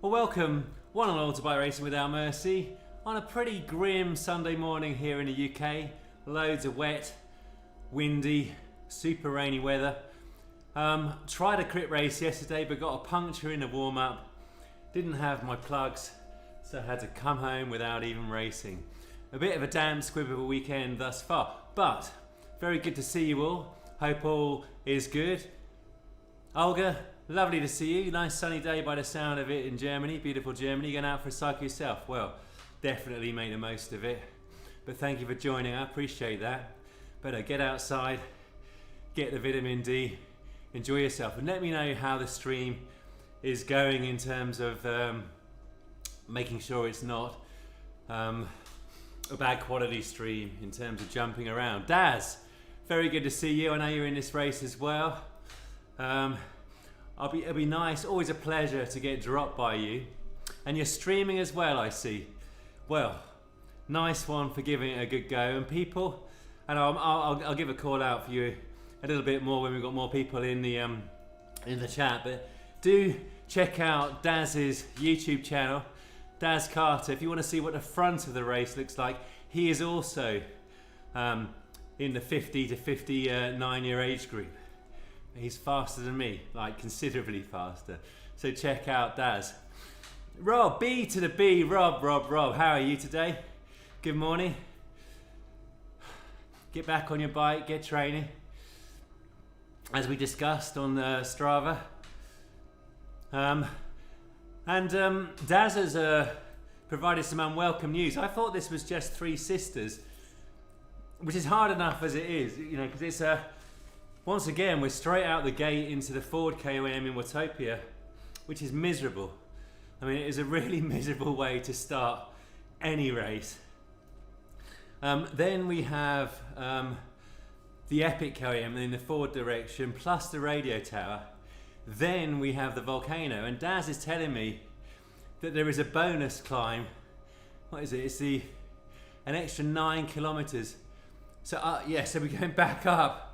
Well, welcome one and all to Bike Racing Without Mercy on a pretty grim Sunday morning here in the UK. Loads of wet, windy, super rainy weather. Tried a crit race yesterday but got a puncture in the warm-up. Didn't have my plugs, so I had to come home without even racing. A bit of a damn squib of a weekend thus far, but very good to see you all. Hope all is good. Olga, lovely to see you. Nice sunny day by the sound of it in Germany. Beautiful Germany. You going out for a cycle yourself? Well, definitely make the most of it. But thank you for joining. I appreciate that. Better get outside, get the vitamin D, enjoy yourself, and let me know how the stream is going in terms of making sure it's not a bad quality stream in terms of jumping around. Daz, very good to see you. I know you're in this race as well. It'll be nice, always a pleasure to get dropped by you. And you're streaming as well, I see. Well, nice one for giving it a good go. And people, and I'll give a call out for you a little bit more when we've got more people in the chat. But do check out Daz's YouTube channel, Daz Carter, if you want to see what the front of the race looks like. He is also in the 50 to 59 year age group. He's faster than me, like considerably faster. So check out Daz. Rob, B to the B, Rob, how are you today? Good morning. Get back on your bike, get training. As we discussed on Strava. Daz has provided some unwelcome news. I thought this was just 3 sisters, which is hard enough as it is, you know, because it's once again, we're straight out the gate into the Foudre KOM in Watopia, which is miserable. I mean, it is a really miserable way to start any race. Then we have the Epic KOM in the Foudre direction, plus the radio tower. Then we have the volcano, and Daz is telling me that there is a bonus climb. What is it? It's an extra 9 kilometers. So so we're going back up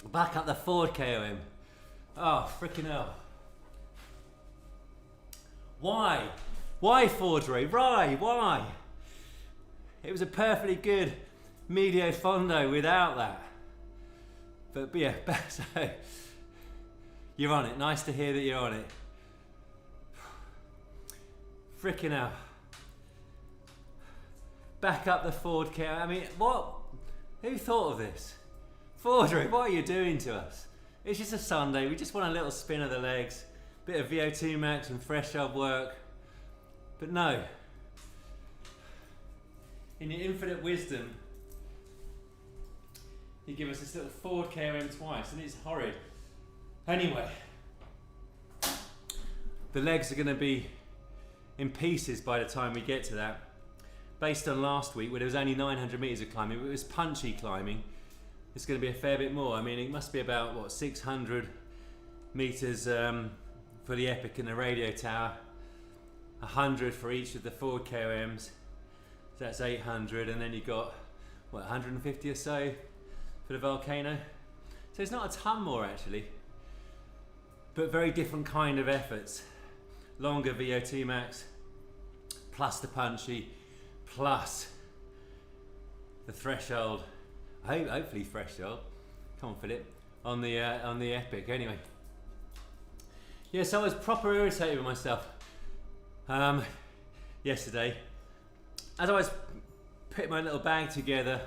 the Foudre KOM. Oh, freaking hell. Why? Why Foudre? Why? It was a perfectly good MedioFondo without that. But yeah, so you're on it. Nice to hear that you're on it. Freaking hell. Back up the Foudre KOM. I mean, what? Who thought of this? Foudre, what are you doing to us? It's just a Sunday, we just want a little spin of the legs, bit of VO2 max and fresh up work. But no. In your infinite wisdom, you give us this little Foudre KOM twice, and it's horrid. Anyway, the legs are going to be in pieces by the time we get to that. Based on last week, where there was only 900 metres of climbing, but it was punchy climbing. It's going to be a fair bit more. I mean, it must be about, what, 600 metres for the Epic and the radio tower, 100 for each of the Foudre KOMs, so that's 800, and then you've got, what, 150 or so for the volcano. So it's not a ton more, actually, but very different kind of efforts. Longer VO2 max, plus the punchy, plus the threshold. Hopefully threshold. Come on, Philip. On the Epic. Anyway. Yeah, so I was proper irritated with myself yesterday. As I was putting my little bag together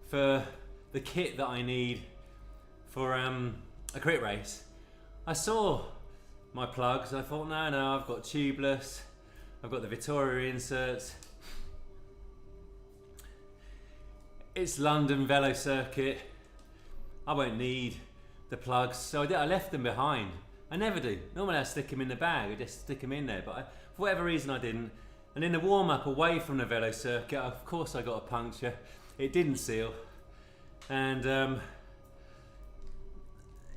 for the kit that I need for a crit race, I saw my plugs and I thought, no, I've got tubeless, I've got the Vittoria inserts. It's London Velo Circuit. I won't need the plugs, so I left them behind. I never do. Normally I stick them in the bag, I just stick them in there, but for whatever reason I didn't. And in the warm-up away from the Velo Circuit, of course I got a puncture. It didn't seal. And,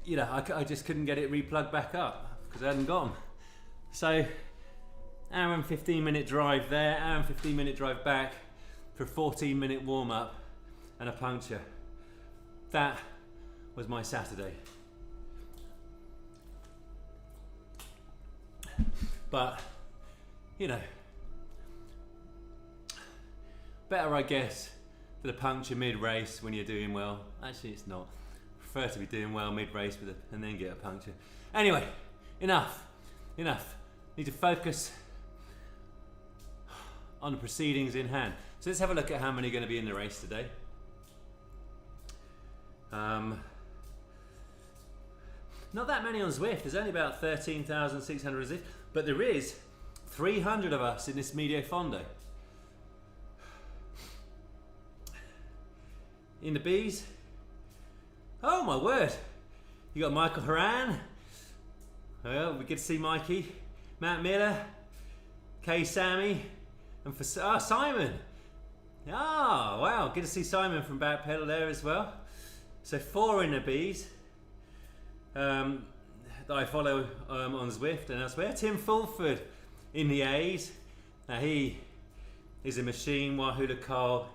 you know, I just couldn't get it replugged back up because I hadn't got them. So, hour and 15-minute drive there, hour and 15-minute drive back for a 14-minute warm-up. And a puncture. That was my Saturday. But, you know, better, I guess, for the puncture mid-race when you're doing well. Actually, it's not. I prefer to be doing well mid-race and then get a puncture. Anyway, enough. Need to focus on the proceedings in hand. So let's have a look at how many are going to be in the race today. Not that many on Zwift. There's only about 13,600 on Zwift, but there is 300 of us in this MedioFondo. In the Bs, oh my word, you got Michael Horan. Well, we get to see Mikey, Matt Miller, Kay Sammy, and for Simon. Ah, wow, good to see Simon from Back Pedal there as well. So 4 in the Bs that I follow on Zwift and elsewhere. Tim Fulford in the A's. Now he is a machine, Wahoo Cole,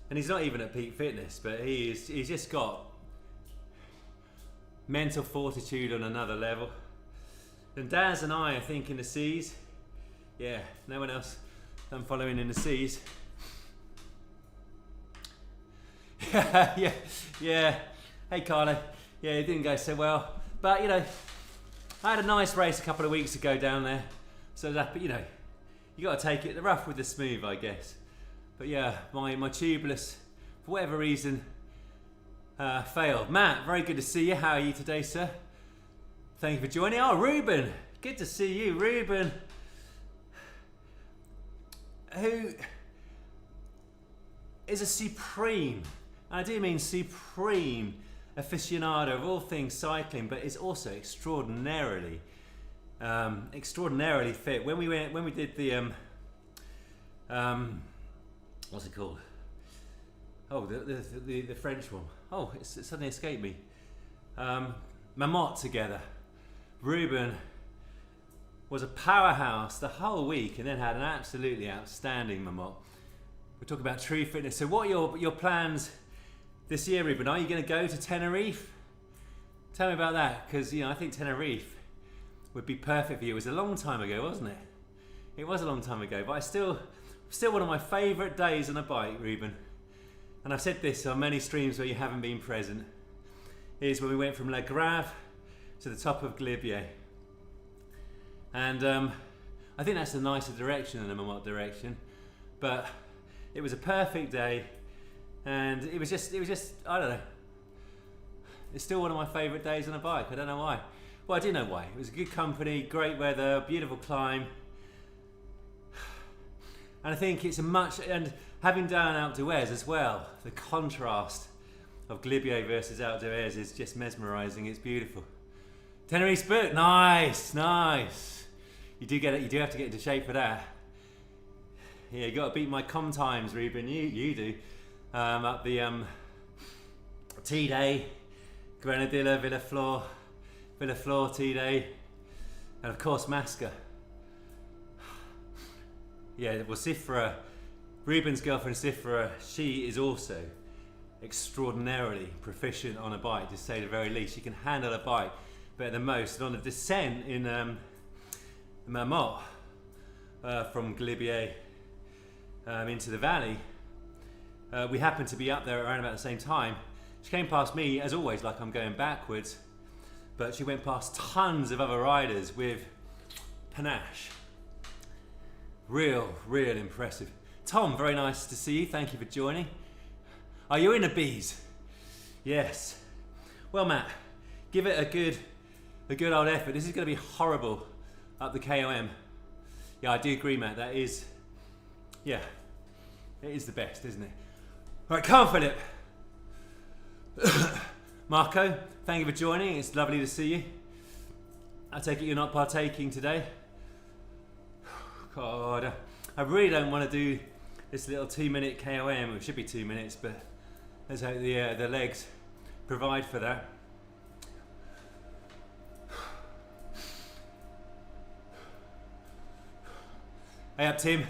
and he's not even at peak fitness, but he's just got mental fortitude on another level. And Daz and I think in the C's. Yeah, no one else I'm following in the C's. yeah. Hey Carlo. Yeah, it didn't go so well, but you know, I had a nice race a couple of weeks ago down there, so that, you know, you got to take it the rough with the smooth, I guess. But yeah, my tubeless, for whatever reason, failed. Matt, very good to see you. How are you today, sir? Thank you for joining. Oh, Ruben, good to see you, Ruben. Who is a supreme, and I do mean supreme, aficionado of all things cycling, but is also extraordinarily fit. When we did the what's it called? Oh, the French one. Oh, it suddenly escaped me. Marmotte together. Ruben was a powerhouse the whole week, and then had an absolutely outstanding Marmotte. We're talking about true fitness. So, what are your plans this year, Ruben? Are you going to go to Tenerife? Tell me about that, because I think Tenerife would be perfect for you. It was a long time ago, wasn't it? It was a long time ago, but still one of my favourite days on a bike, Ruben. And I've said this on many streams where you haven't been present, is when we went from La Grave to the top of Glibier. And I think that's a nicer direction than the Marmotte direction, but it was a perfect day, and it was just I don't know. It's still one of my favourite days on a bike. I don't know why. Well, I do know why. It was good company, great weather, beautiful climb. And I think it's and having done Alpe d'Huez as well, the contrast of Glibier versus Alpe d'Huez is just mesmerising. It's beautiful. Tenerife book, nice. You do have to get into shape for that. Yeah, you got to beat my KOM times, Ruben. You do. Up the T-Day, Grenadilla, Villaflor T-Day, and of course Masca. Yeah, well, Sifra, Ruben's girlfriend Sifra, she is also extraordinarily proficient on a bike, to say the very least. She can handle a bike better than most. And on the descent in Marmotte from Glibier into the valley, we happened to be up there around about the same time. She came past me, as always, like I'm going backwards, but she went past tons of other riders with panache. Real impressive. Tom, very nice to see you. Thank you for joining. Are you in the Bs? Yes. Well, Matt, give it a good old effort. This is going to be horrible up the KOM. Yeah, I do agree, Matt. That is, yeah, it is the best, isn't it? All right, come on, Philip. Marco, thank you for joining. It's lovely to see you. I take it you're not partaking today. God, I really don't want to do this little 2-minute KOM. It should be 2 minutes, but let's hope the legs provide for that. Hey up, Tim.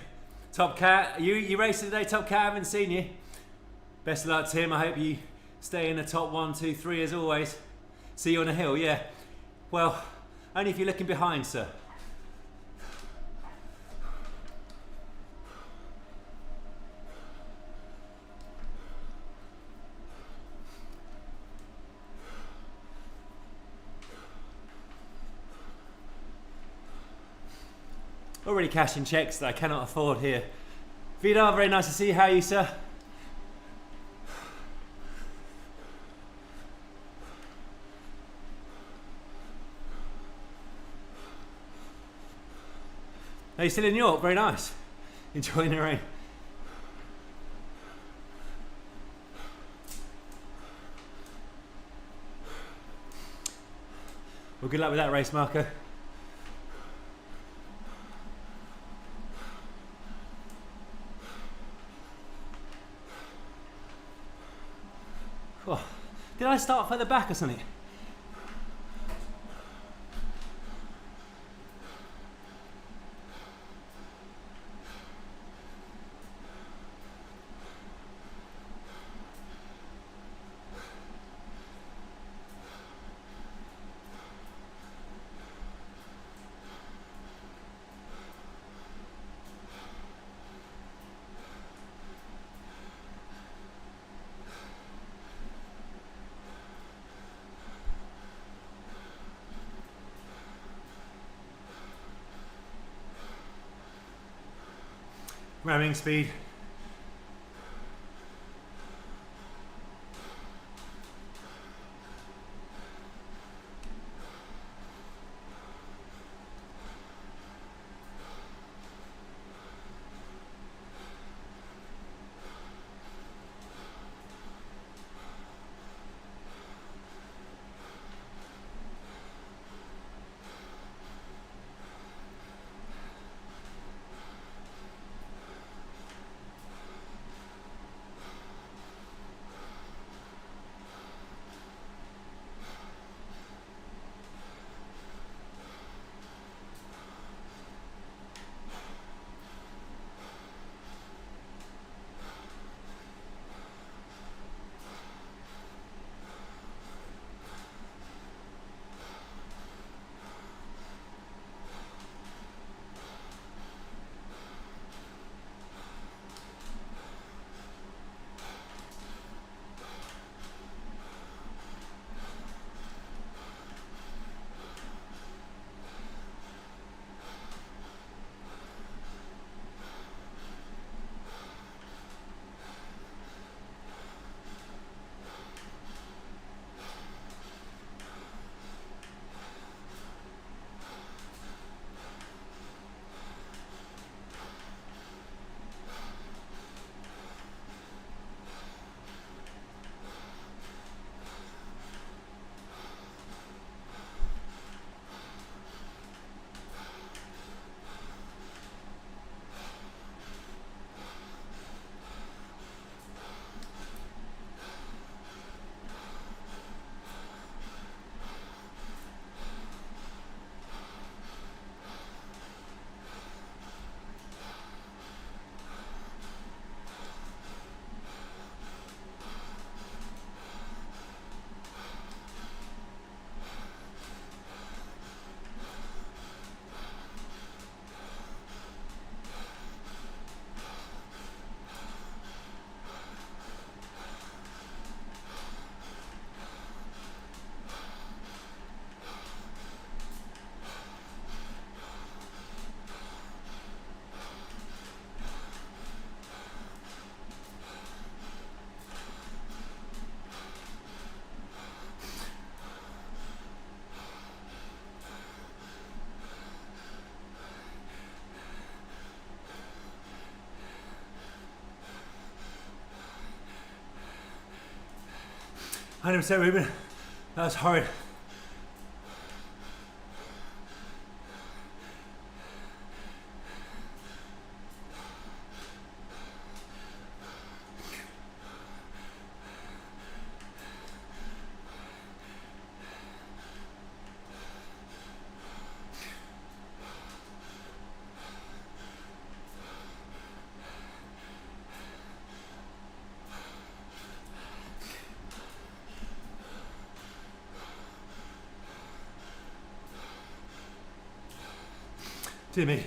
Top Cat, you racing today? Top Cat, I haven't seen you. Best of luck, Tim. I hope you stay in the top 1, 2, 3 as always. See you on the hill, yeah. Well, only if you're looking behind, sir. Already cashing checks that I cannot afford here. Vidar, very nice to see you. How are you, sir? Are you still in York? Very nice. Enjoying the rain. Well, good luck with that race, Marco. Oh, did I start further back or something? Ramming speed. I didn't say Ruben. That was horrid. Jimmy.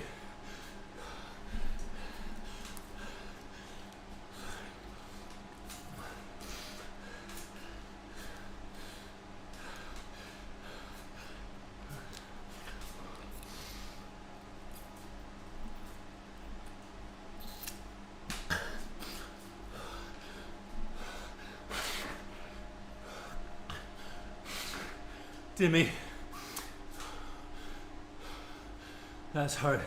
Dear me. That's hard.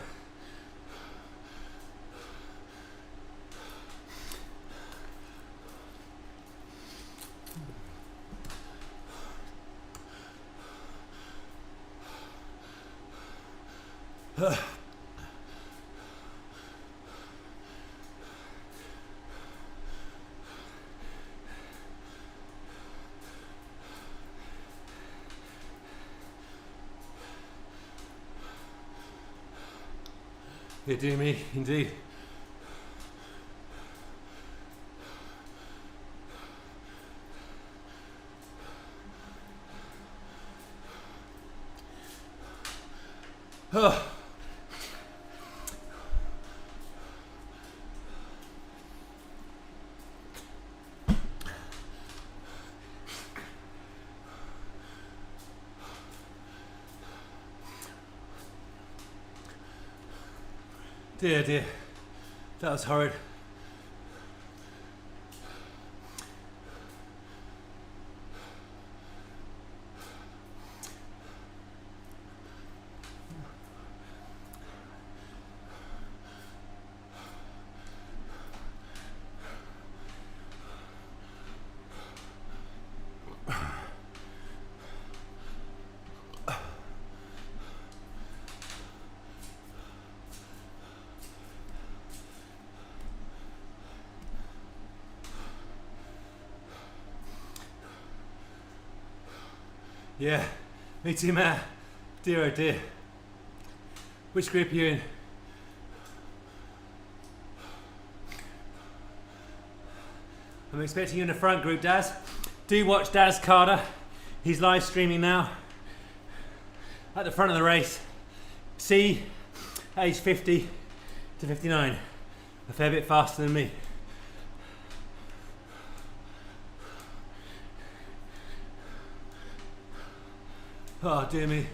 You do me, indeed. Oh. Dear, dear, that was horrid. Yeah, me too, Matt. Dear, oh dear. Which group are you in? I'm expecting you in the front group, Daz. Do watch Daz Carter. He's live streaming now. At the front of the race. C, age 50 to 59. A fair bit faster than me. Oh, dear me.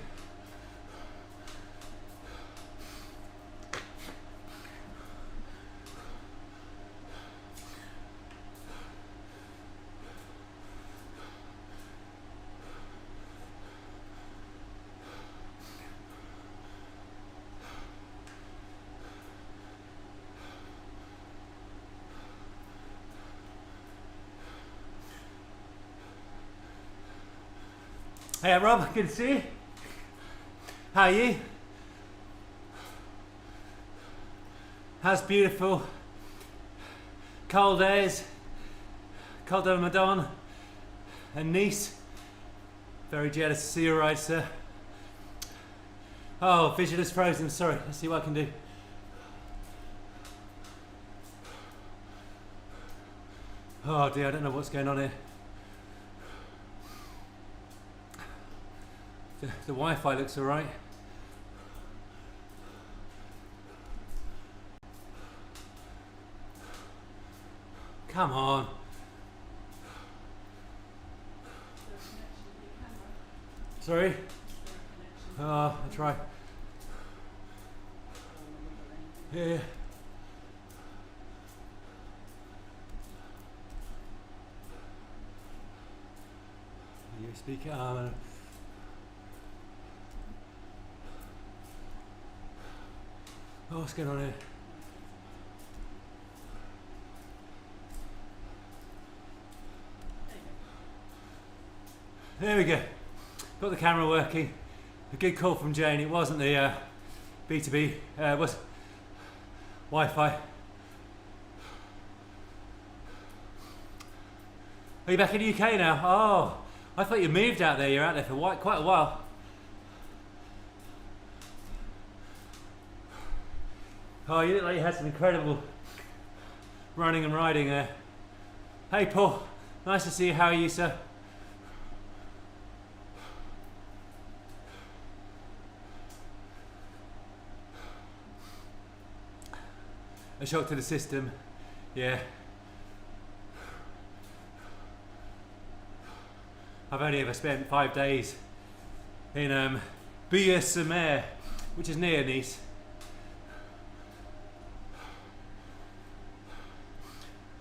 Hey Rob, good to see you. How are you? How's beautiful? Cold days, Col de Madon and Nice. Very jealous to see you ride, sir. Oh, visual is frozen, sorry. Let's see what I can do. Oh dear, I don't know what's going on here. The Wi-Fi looks alright. Come on. Sorry? Oh, I'll try. Yeah. You speak it. Oh, what's going on here? There we go. Got the camera working. A good call from Jane. It wasn't the B2B. It was Wi-Fi. Are you back in the UK now? Oh, I thought you moved out there. You're out there for quite a while. Oh, you look like you had some incredible running and riding there. Hey Paul, nice to see you. How are you, sir? A shock to the system, yeah. I've only ever spent 5 days in Bouillé-sur-Mer, which is near Nice.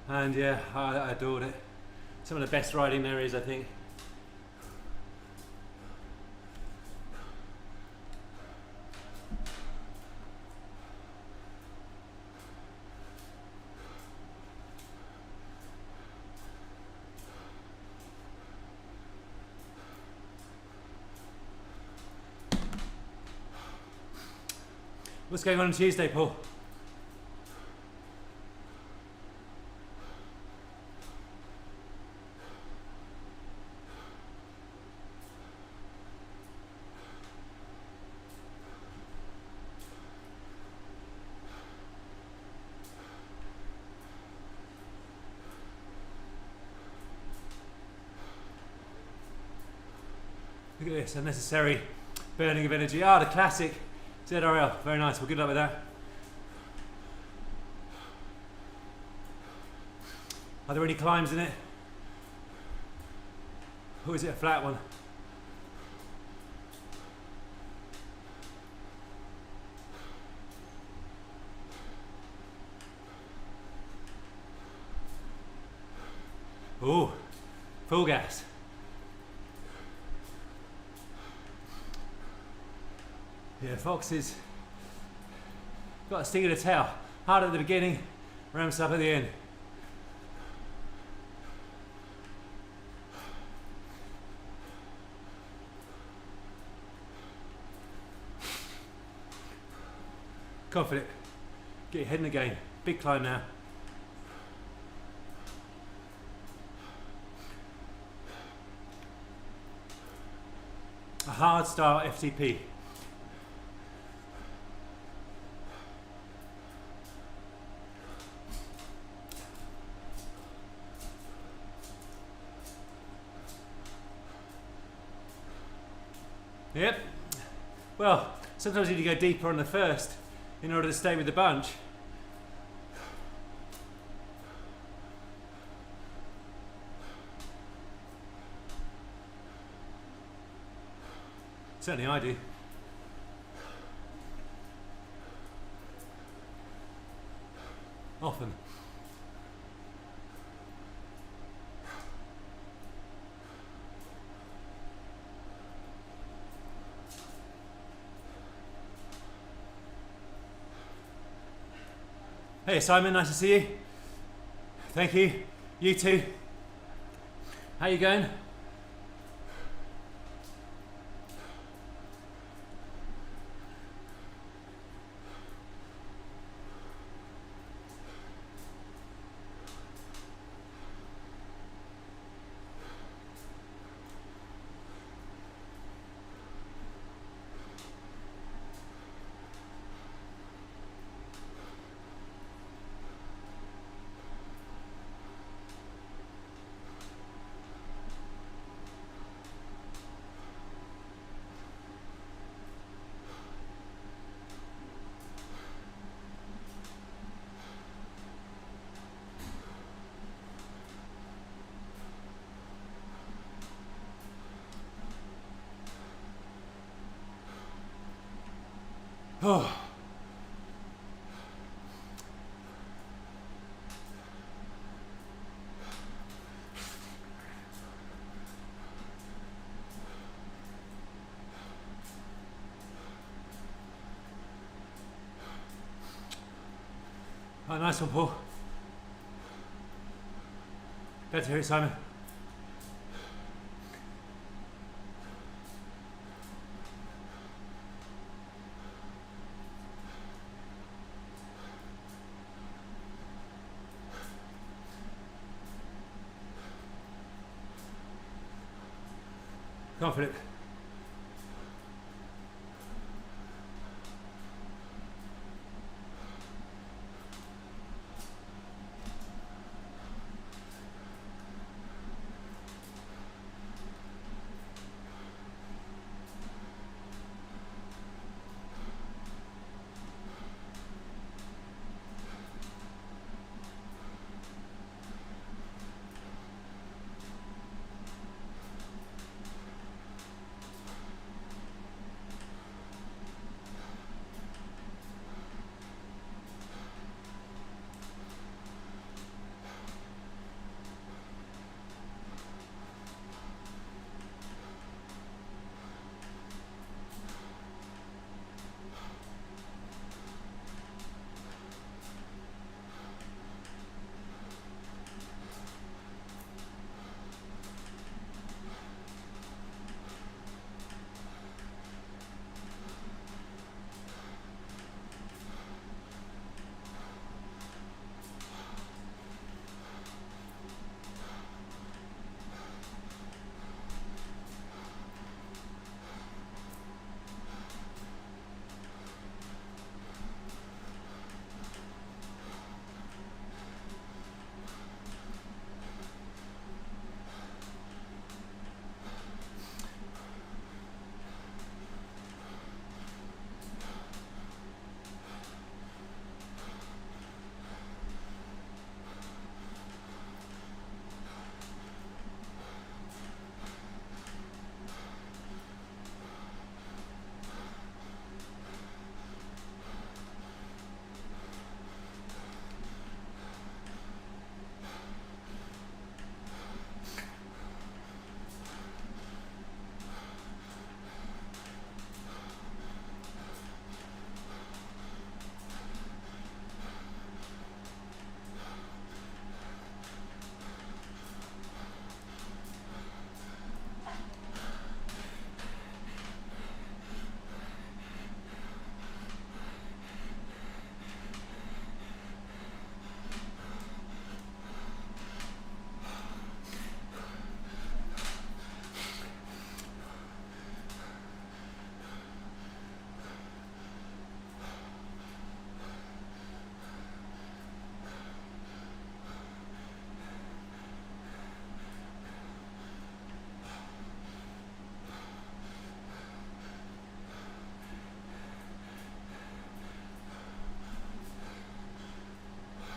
And yeah, I adored it. Some of the best riding there is, I think. What's going on Tuesday, Paul? Look at this, unnecessary burning of energy. Ah, the classic ZRL. Very nice. Well, good luck with that. Are there any climbs in it? Or is it a flat one? Ooh, full gas. Yeah, Fox's got a sting in the tail. Hard at the beginning, ramps up at the end. Confident. Get your head in the game. Big climb now. A hard start FTP. Yep. Well, sometimes you need to go deeper on the first in order to stay with the bunch. Certainly I do. Often. Hey Simon, nice to see you. Thank you. You too. How you going? Oh. Oh, nice one, Paul. Glad to hear it, Simon. Confident.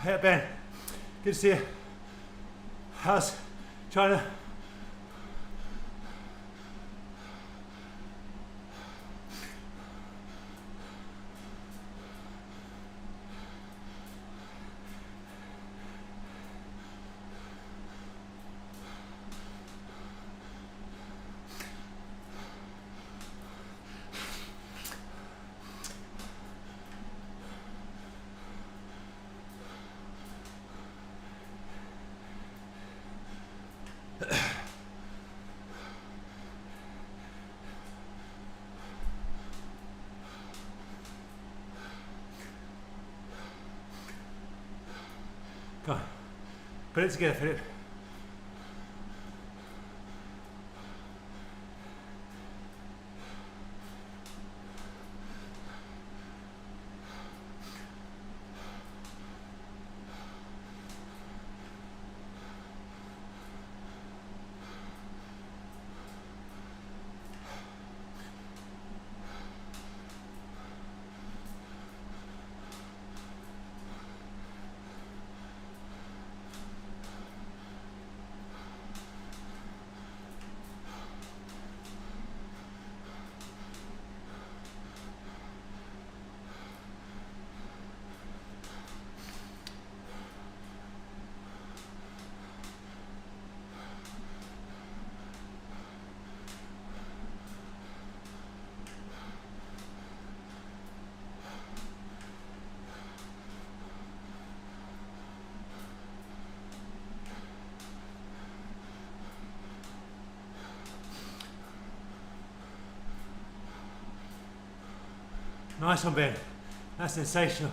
Yeah, Ben, good to see you. How's China? Come on, put it together, Philip. Nice one, Ben. That's sensational.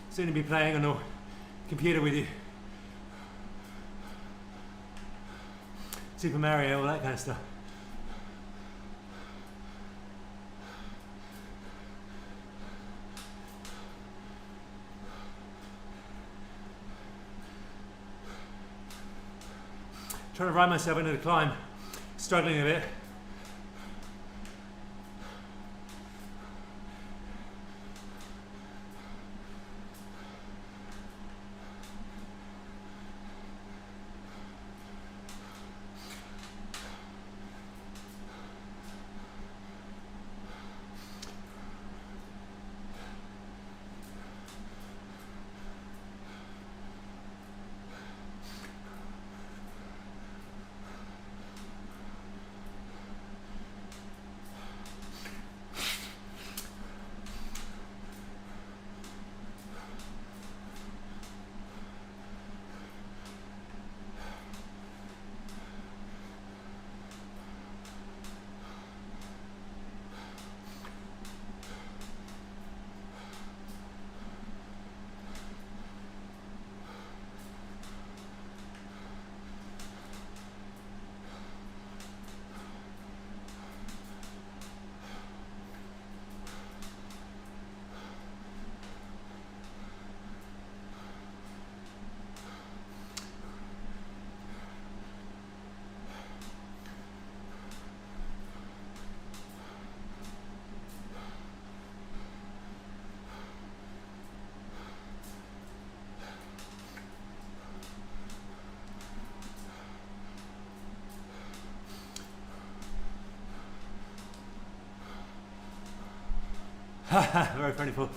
Soon to be playing on the computer with you. Super Mario, all that kind of stuff. Trying to ride myself into the climb. Struggling a bit. Very funny, Paul.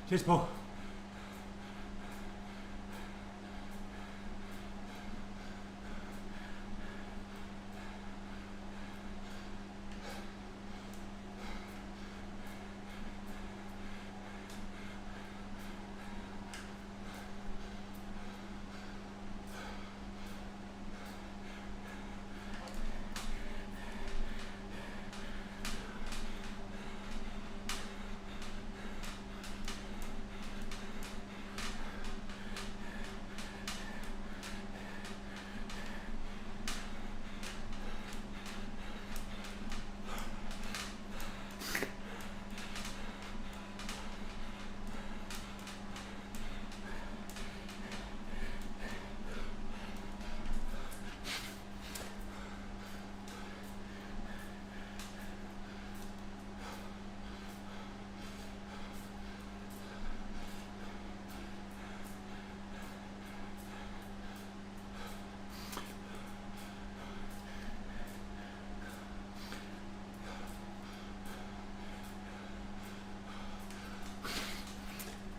Cheers, Paul.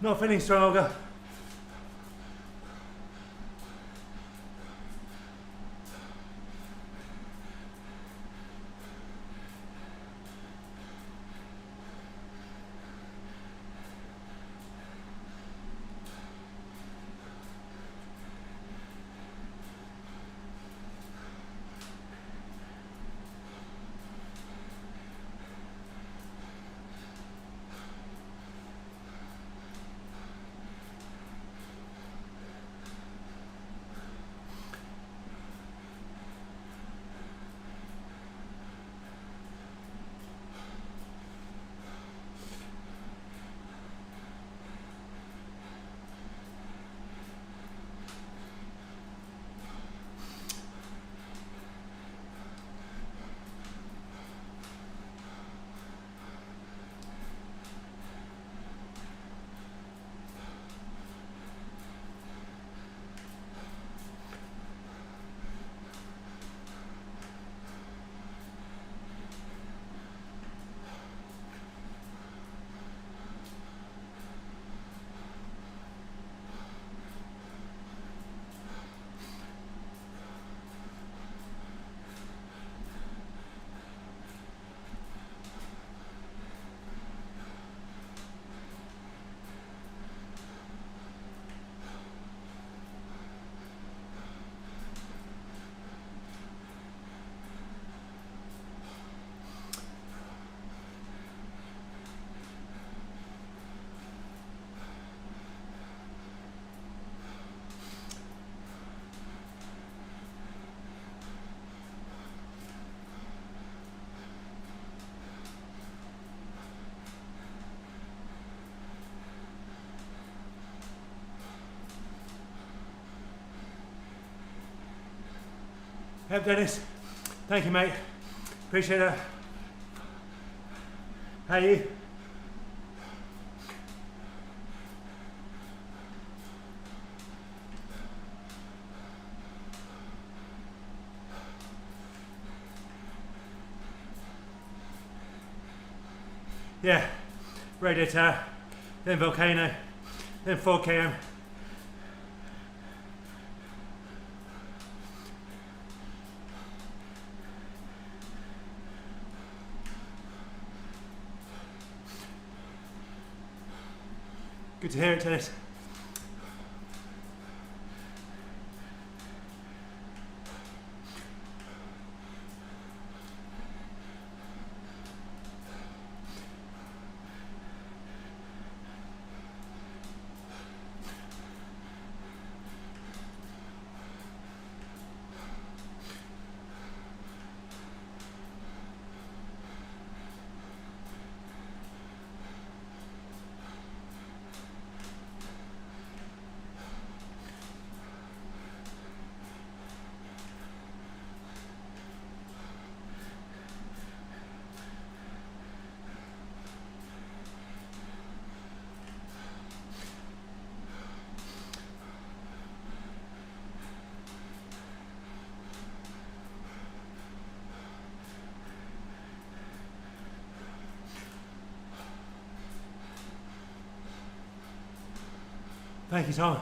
Not feeling stronger. Yep, Dennis. Thank you, mate. Appreciate it. How are you? Yeah, Radio Tower, then Volcano, then 4 KOM. Good to hear it, Dennis. Thank you, Tom.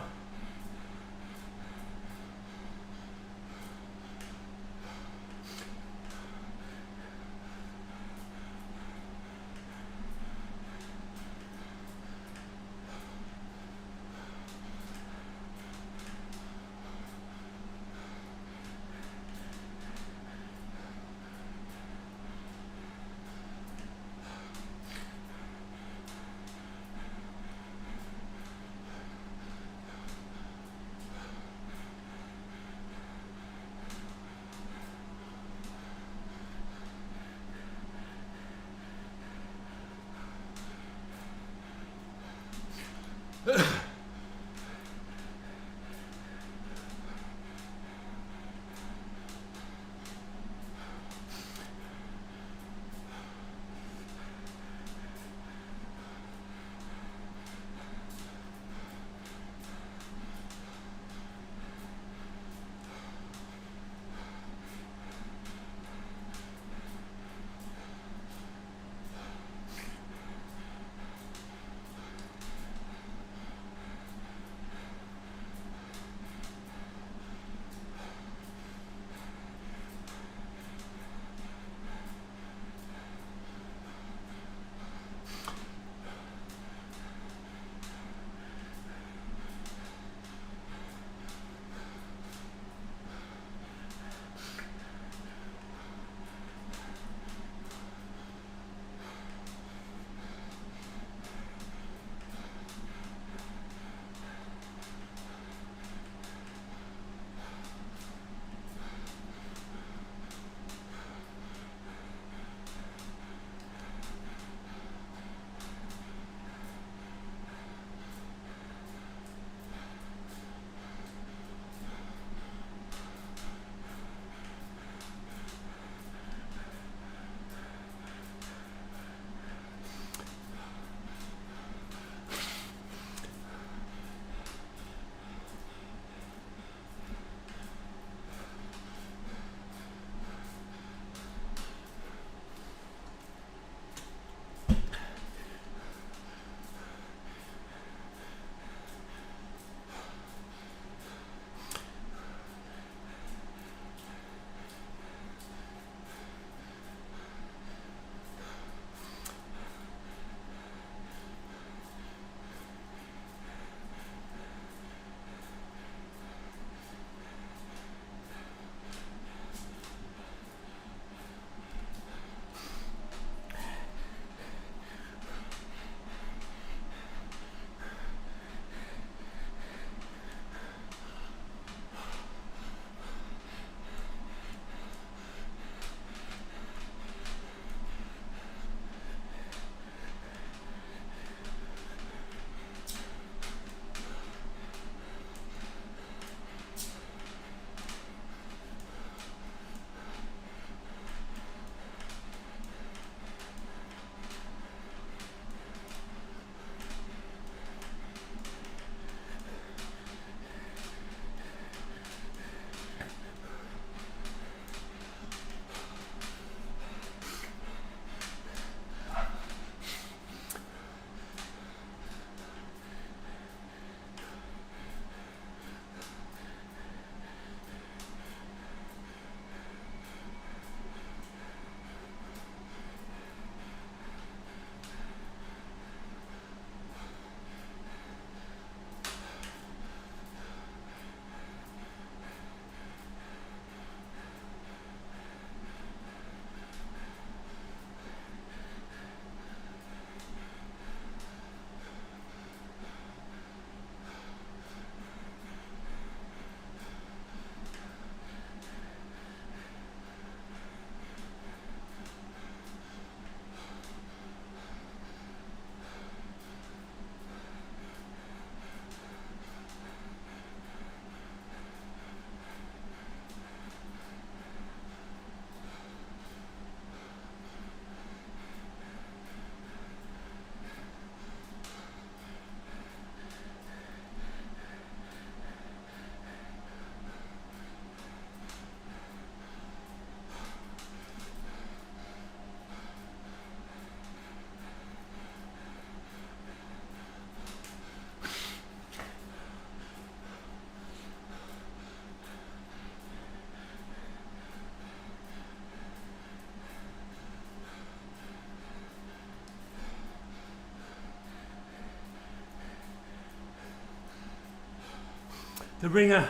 The ringer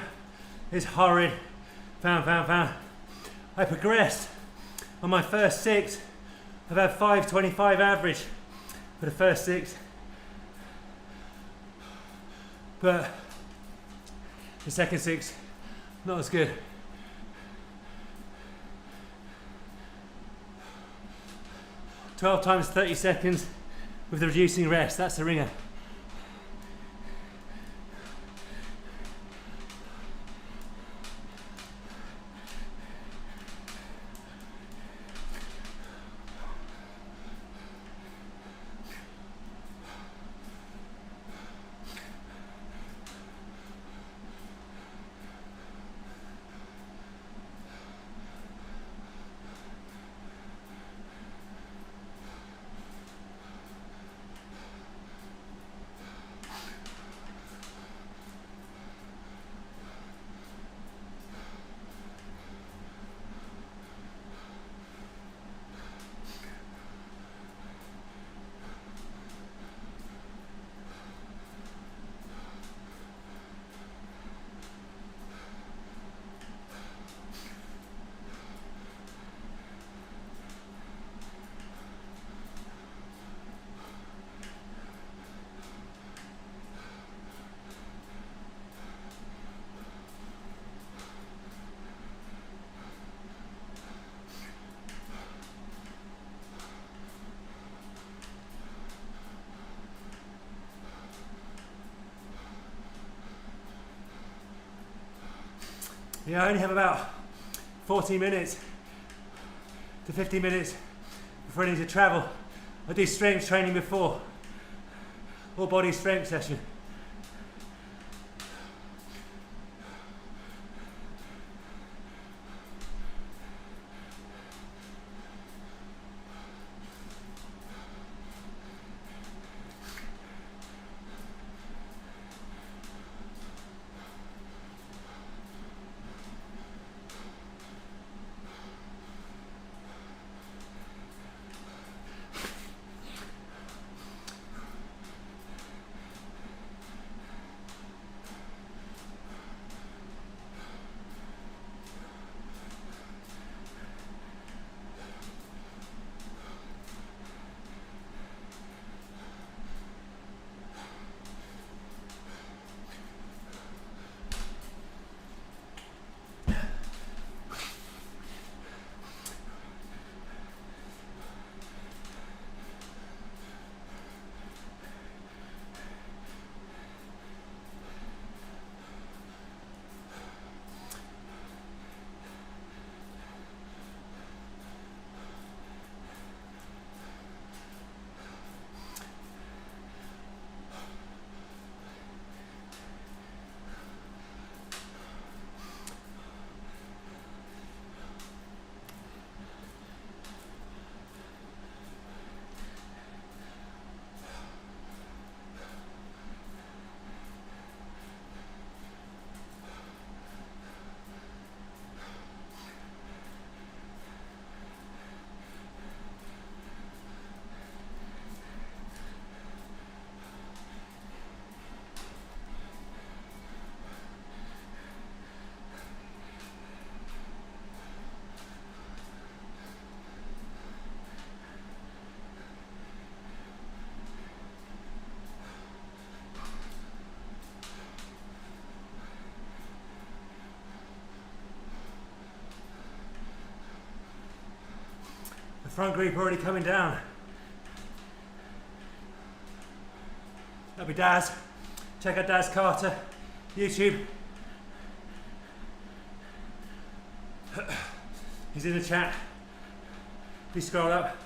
is horrid. Found. I progressed. On my first 6, I've had 5:25 average for the first 6. But the second 6, not as good. "12 times 30 seconds with the reducing rest." That's the ringer. Yeah, I only have about 40 minutes to 50 minutes before I need to travel. I do strength training before, all body strength session. Front group already coming down. That'll be Daz. Check out Daz Carter, YouTube. He's in the chat. Please scroll up.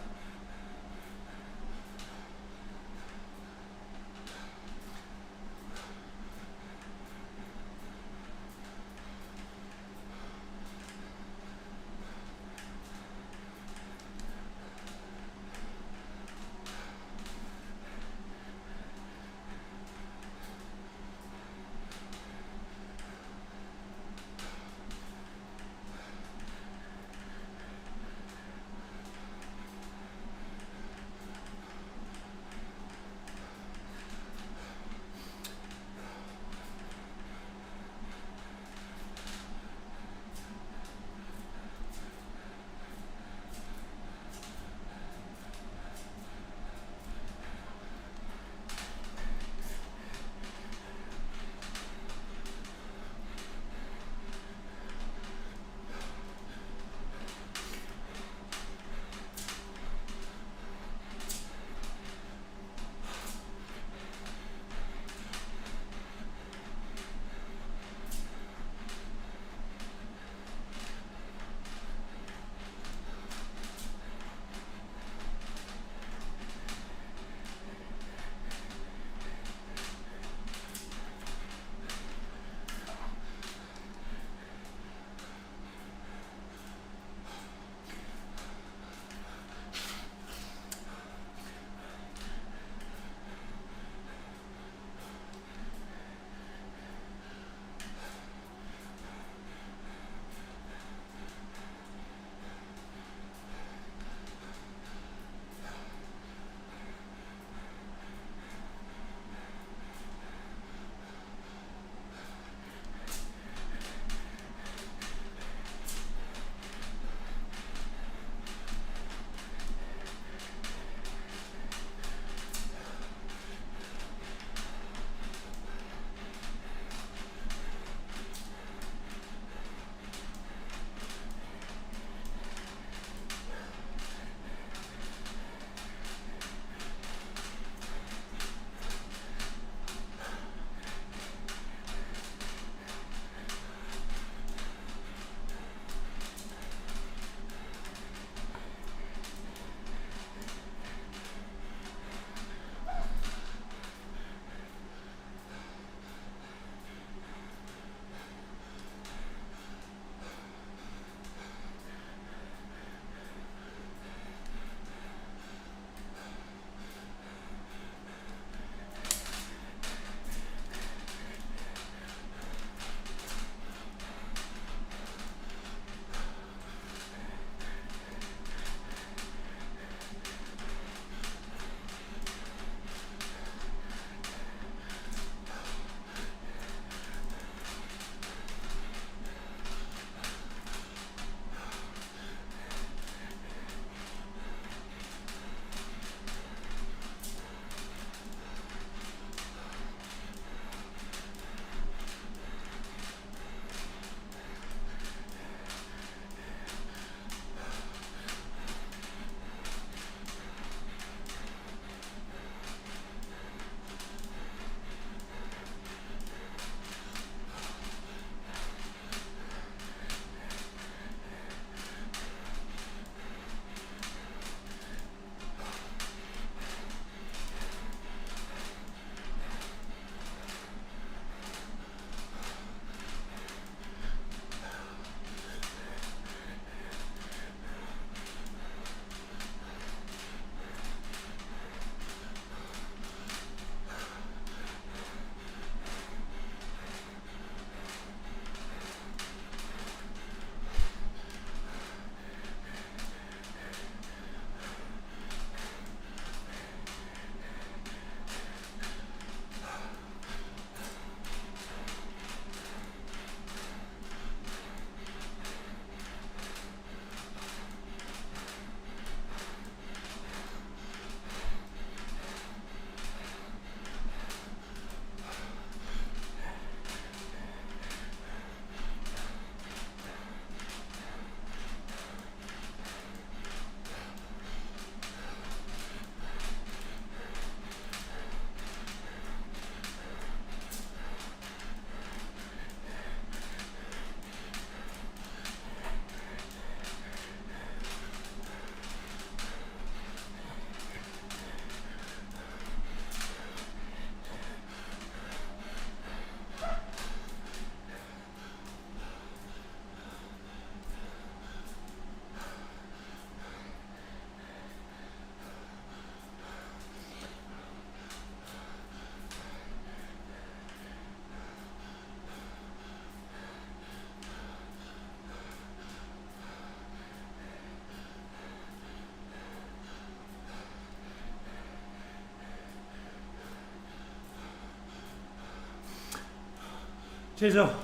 Chisel.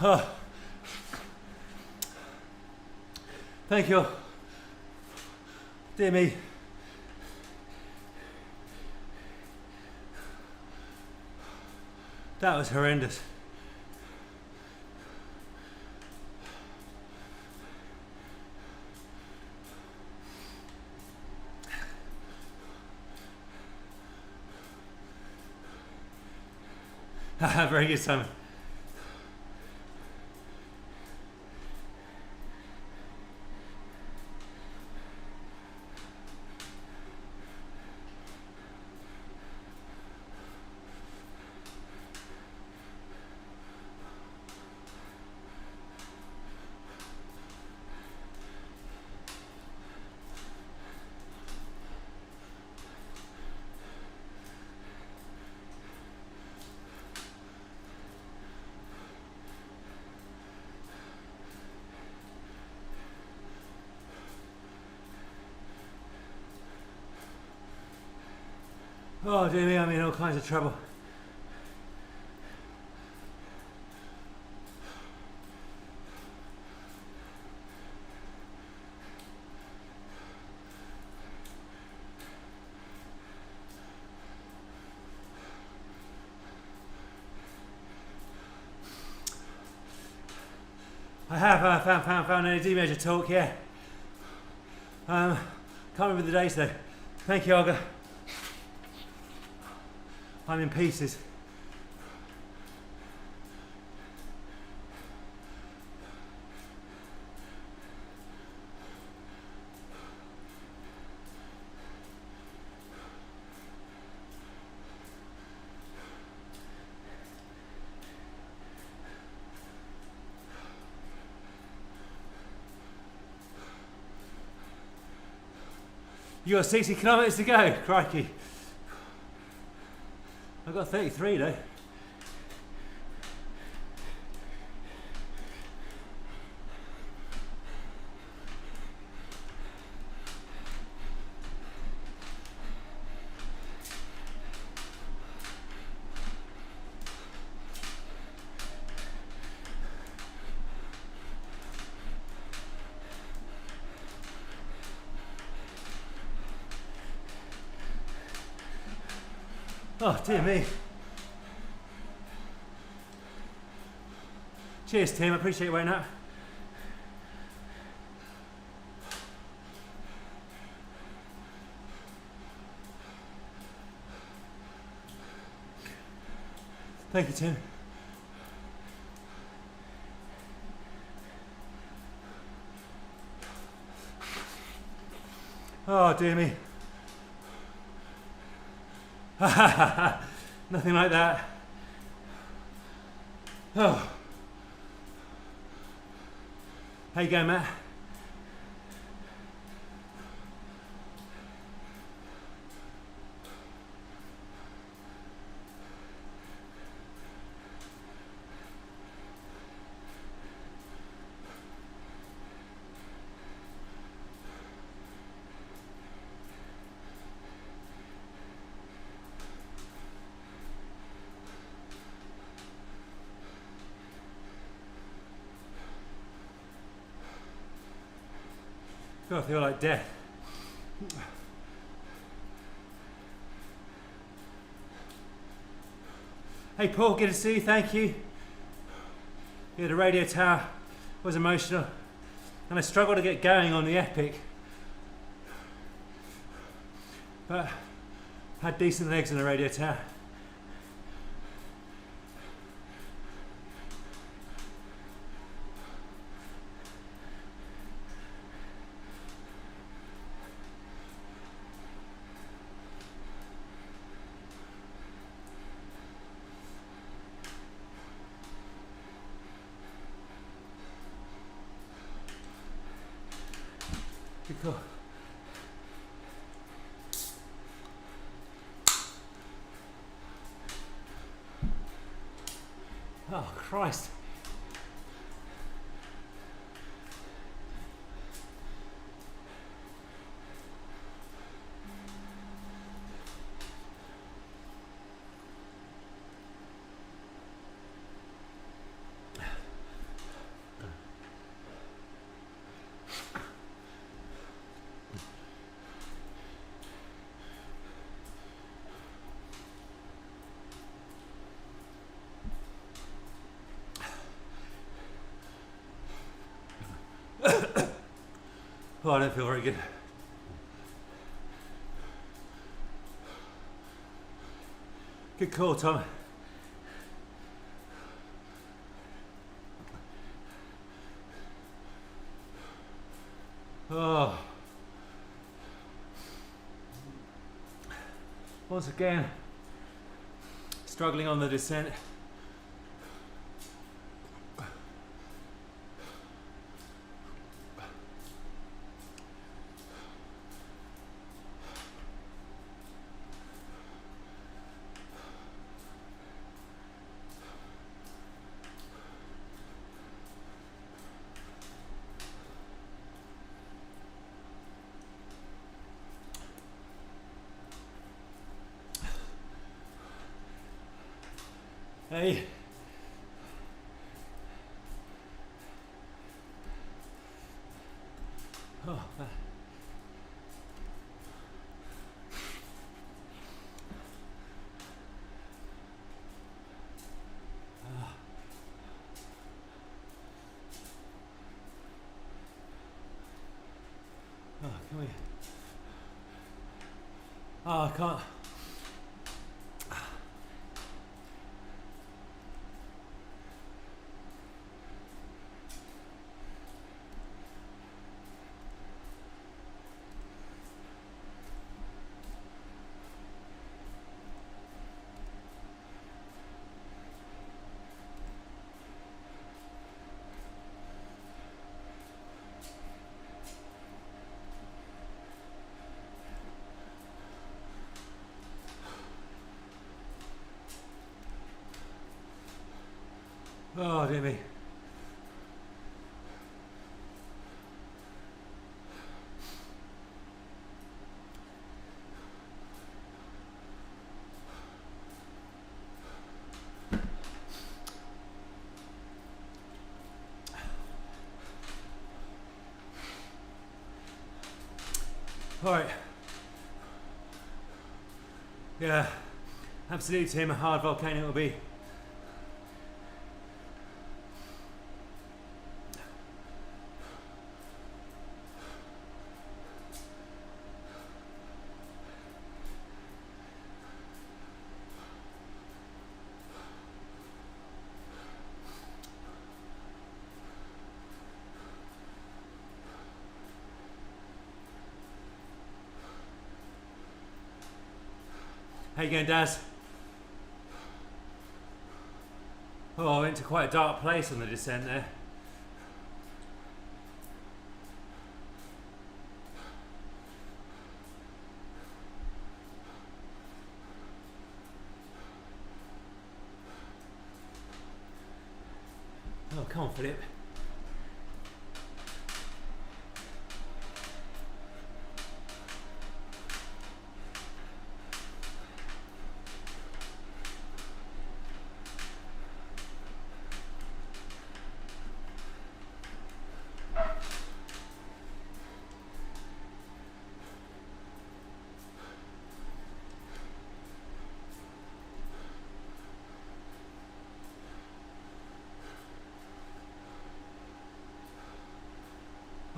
Oh. Thank you. Dear me. That was horrendous. Very good, Simon. Oh dear me, I'm in all kinds of trouble. I have found an energy measure talk, yeah. Can't remember the dates though. Thank you, Olga. I'm in pieces. You got 60 kilometres to go, crikey. I've got 33 though. Oh dear me. Cheers Tim, I appreciate you waiting up. Thank you Tim. Oh dear me. Nothing like that. Oh. How you going, Matt? God, I feel like death. Hey Paul, good to see you, thank you. Yeah, the radio tower was emotional and I struggled to get going on the Epic. But had decent legs on the radio tower. Good call. Oh, Christ. Oh, I don't feel very good. Good call, Tom. Oh. Once again, struggling on the descent. Hey. Oh, can we? Oh, I can't. Oh, dear me. All right. Yeah, absolutely, Tim. A hard volcano it will be. How you going, Daz? Oh, I went to quite a dark place on the descent there. Oh, come on, Philip.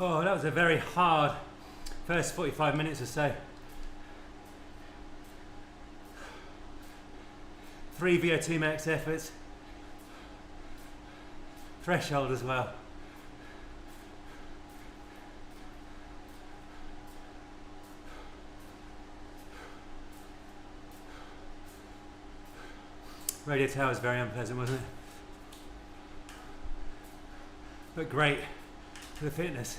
Oh, that was a very hard first 45 minutes or so. 3 VO2 max efforts. Threshold as well. Radio tower was very unpleasant, wasn't it? But great for the fitness.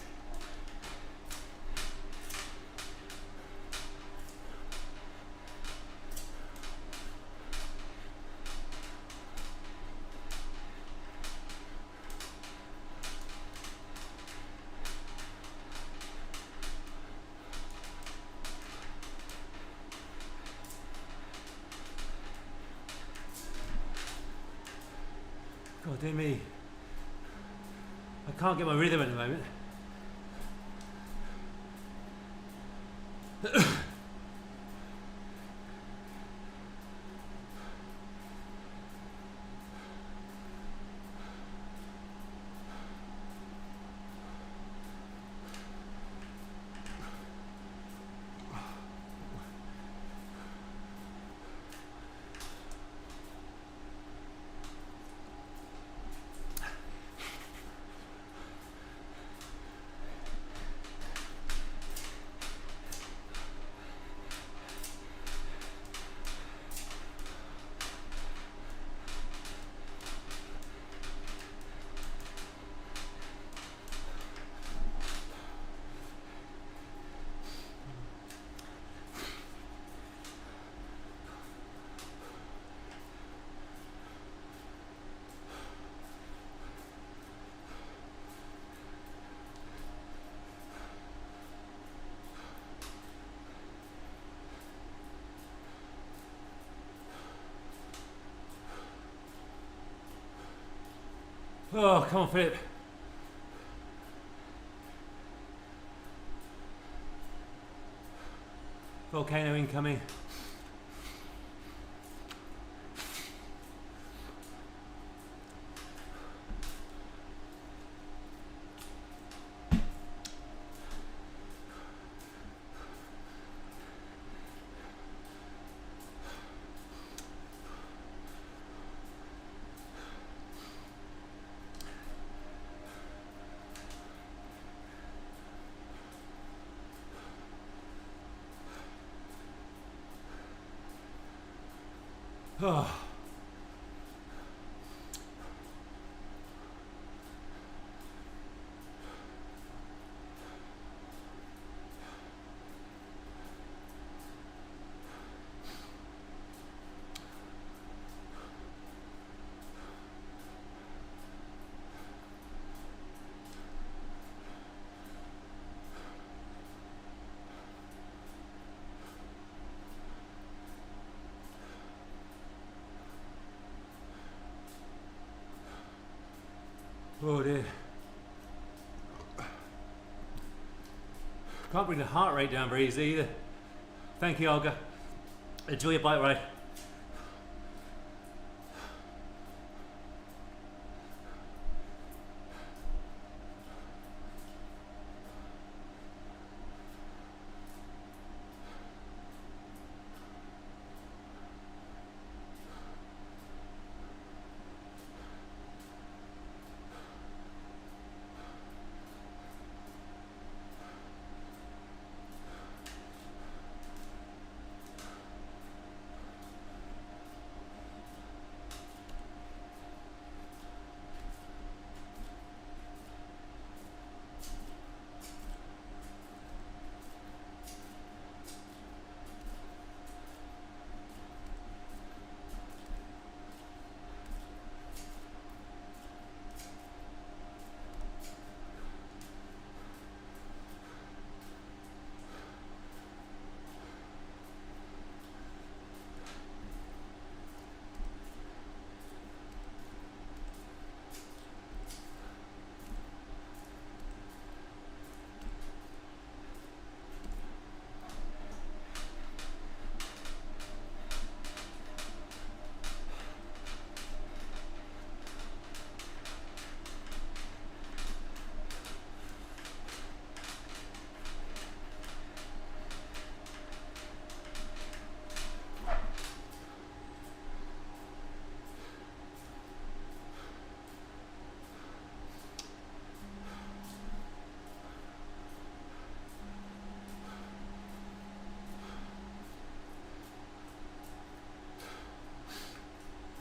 dear me. I can't get my rhythm at the moment. Oh, come on, Philip. Volcano incoming. Oh. Oh dear. Can't bring the heart rate down very easily either. Thank you, Olga. Enjoy your bike ride.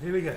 Here we go.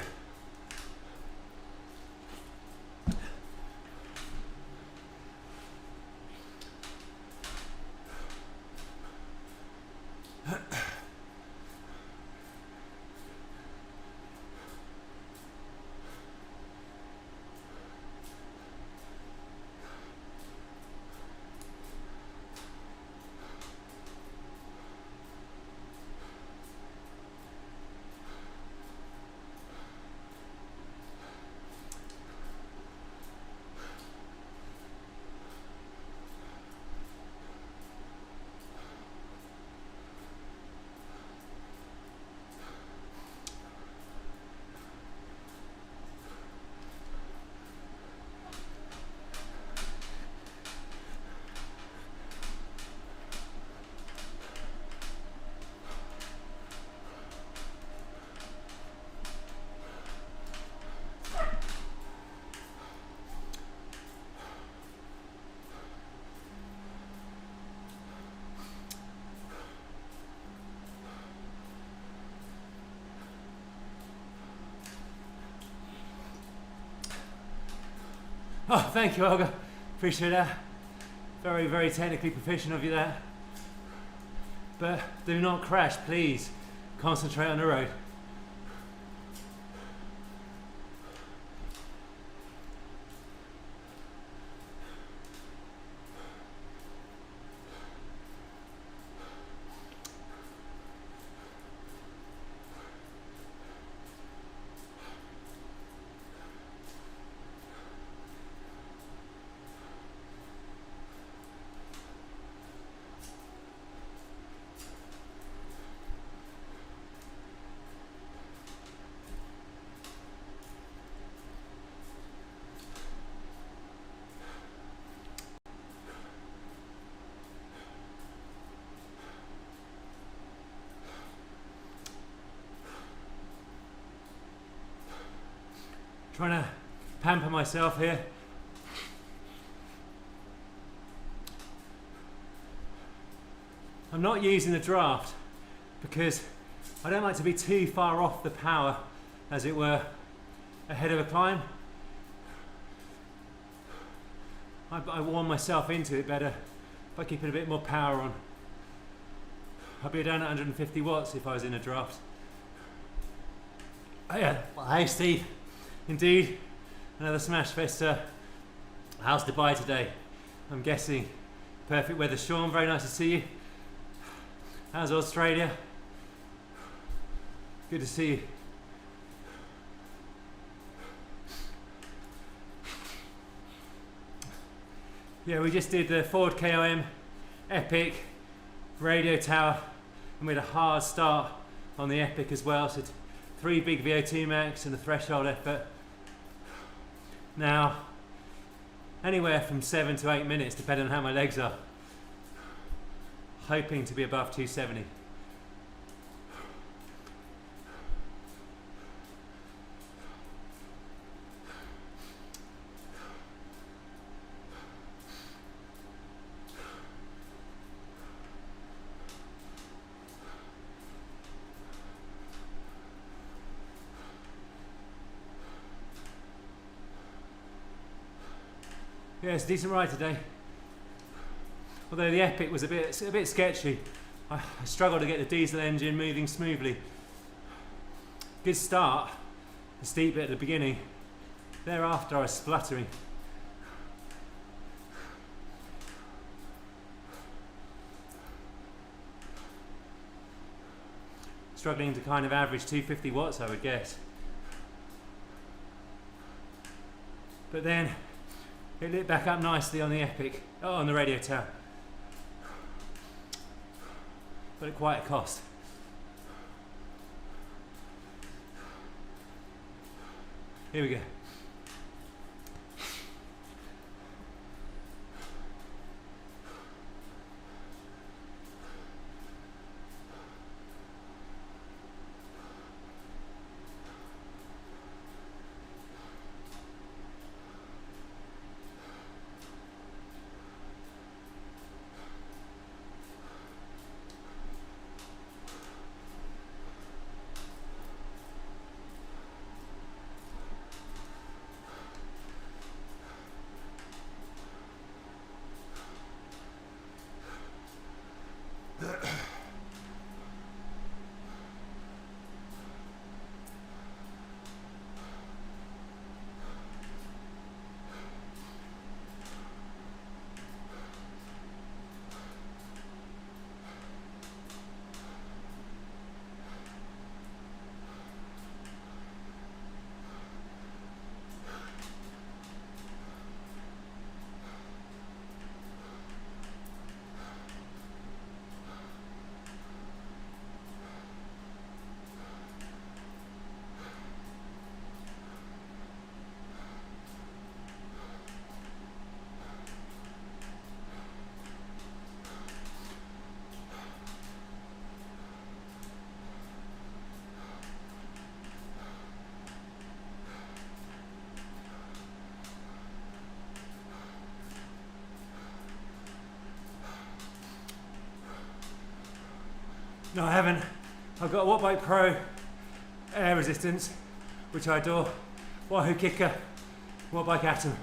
Oh, thank you, Olga. Appreciate that. Very, very technically proficient of you there. But do not crash, please. Concentrate on the road. Trying to pamper myself here. I'm not using the draft because I don't like to be too far off the power, as it were, ahead of a climb. I warm myself into it better by keeping a bit more power on. I'd be down at 150 watts if I was in a draft. Oh yeah, well, hey Steve. Indeed, another Smash Fest. How's Dubai today? I'm guessing perfect weather. Sean, very nice to see you. How's Australia? Good to see you. Yeah, we just did the Ford KOM Epic radio tower, and we had a hard start on the Epic as well. So 3 big VO2 max and a threshold effort. Now, anywhere from 7 to 8 minutes, depending on how my legs are. Hoping to be above 270. Yeah, it's a decent ride today. Although the Epic was a bit sketchy. I struggled to get the diesel engine moving smoothly. Good start, the steep bit at the beginning. Thereafter I was spluttering. Struggling to kind of average 250 watts, I would guess. But then it lit back up nicely on the Epic, on the radio tower. But at quite a cost. Here we go. No, I haven't. I've got a Wattbike Pro Air Resistance, which I adore. Wahoo Kicker, Wattbike Atom.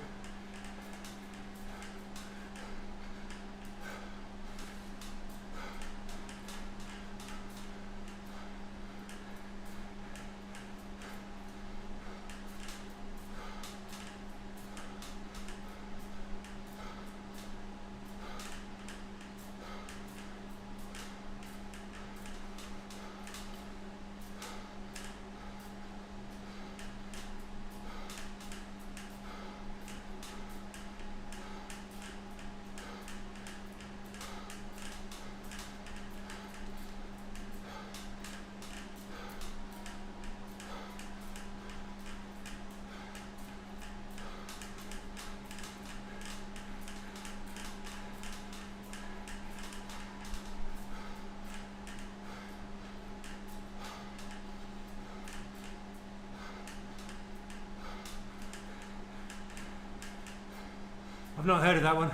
I've not heard of that one.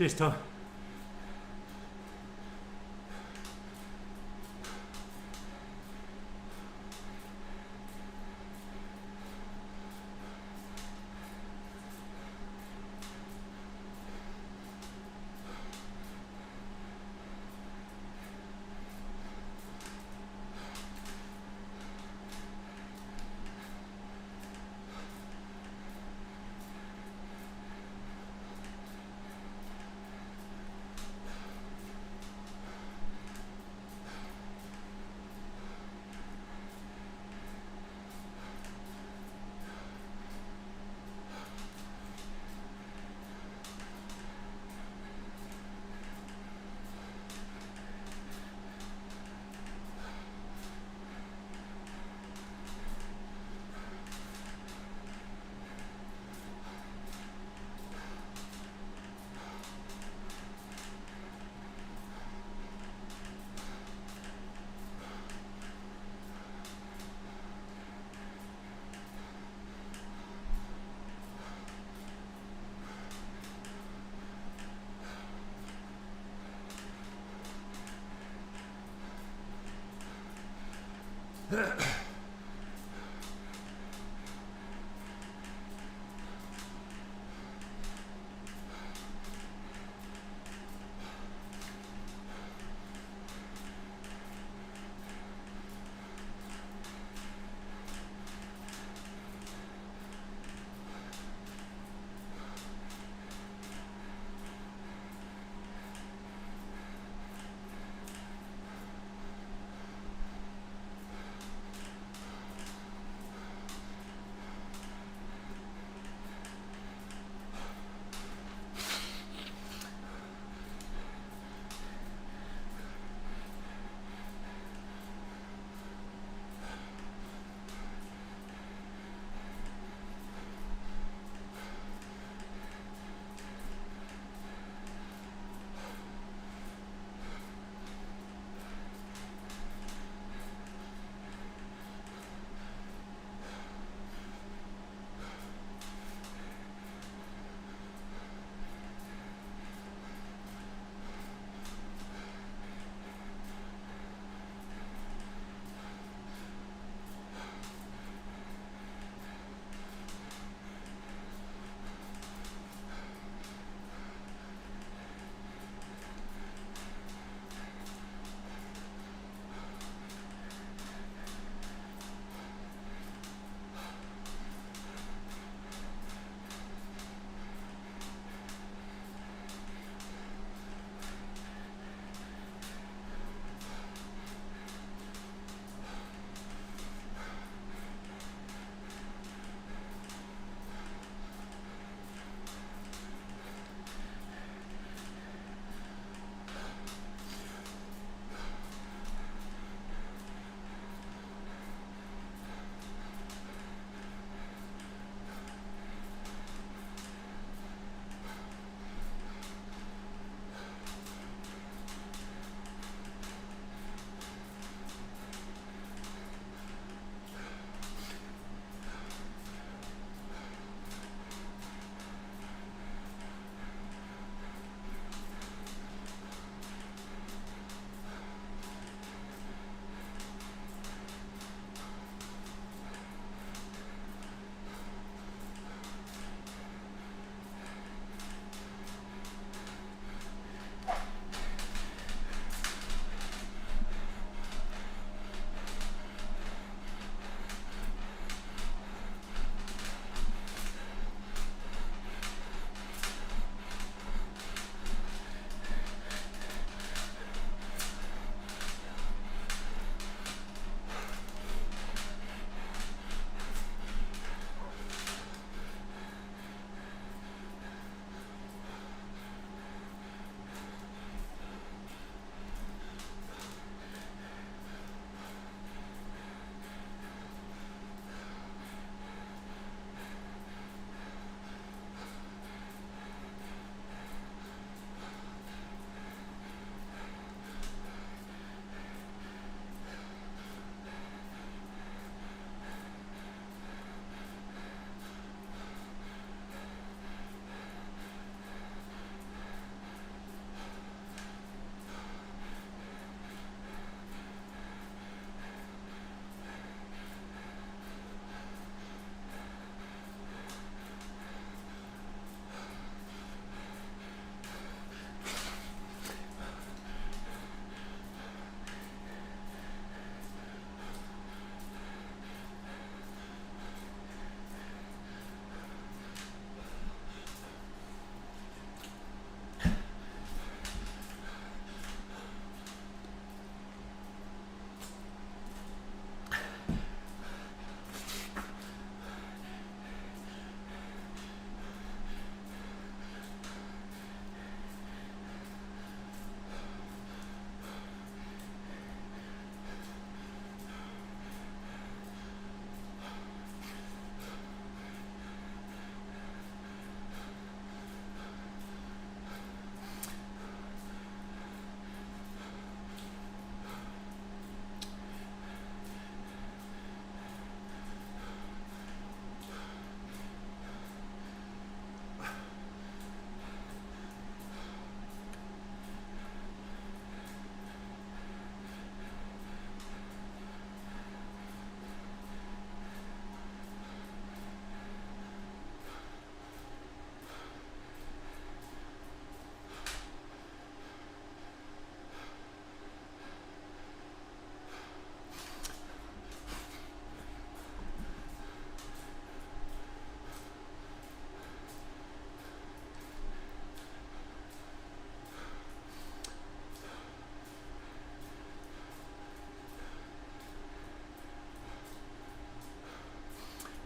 Cheers, Tom.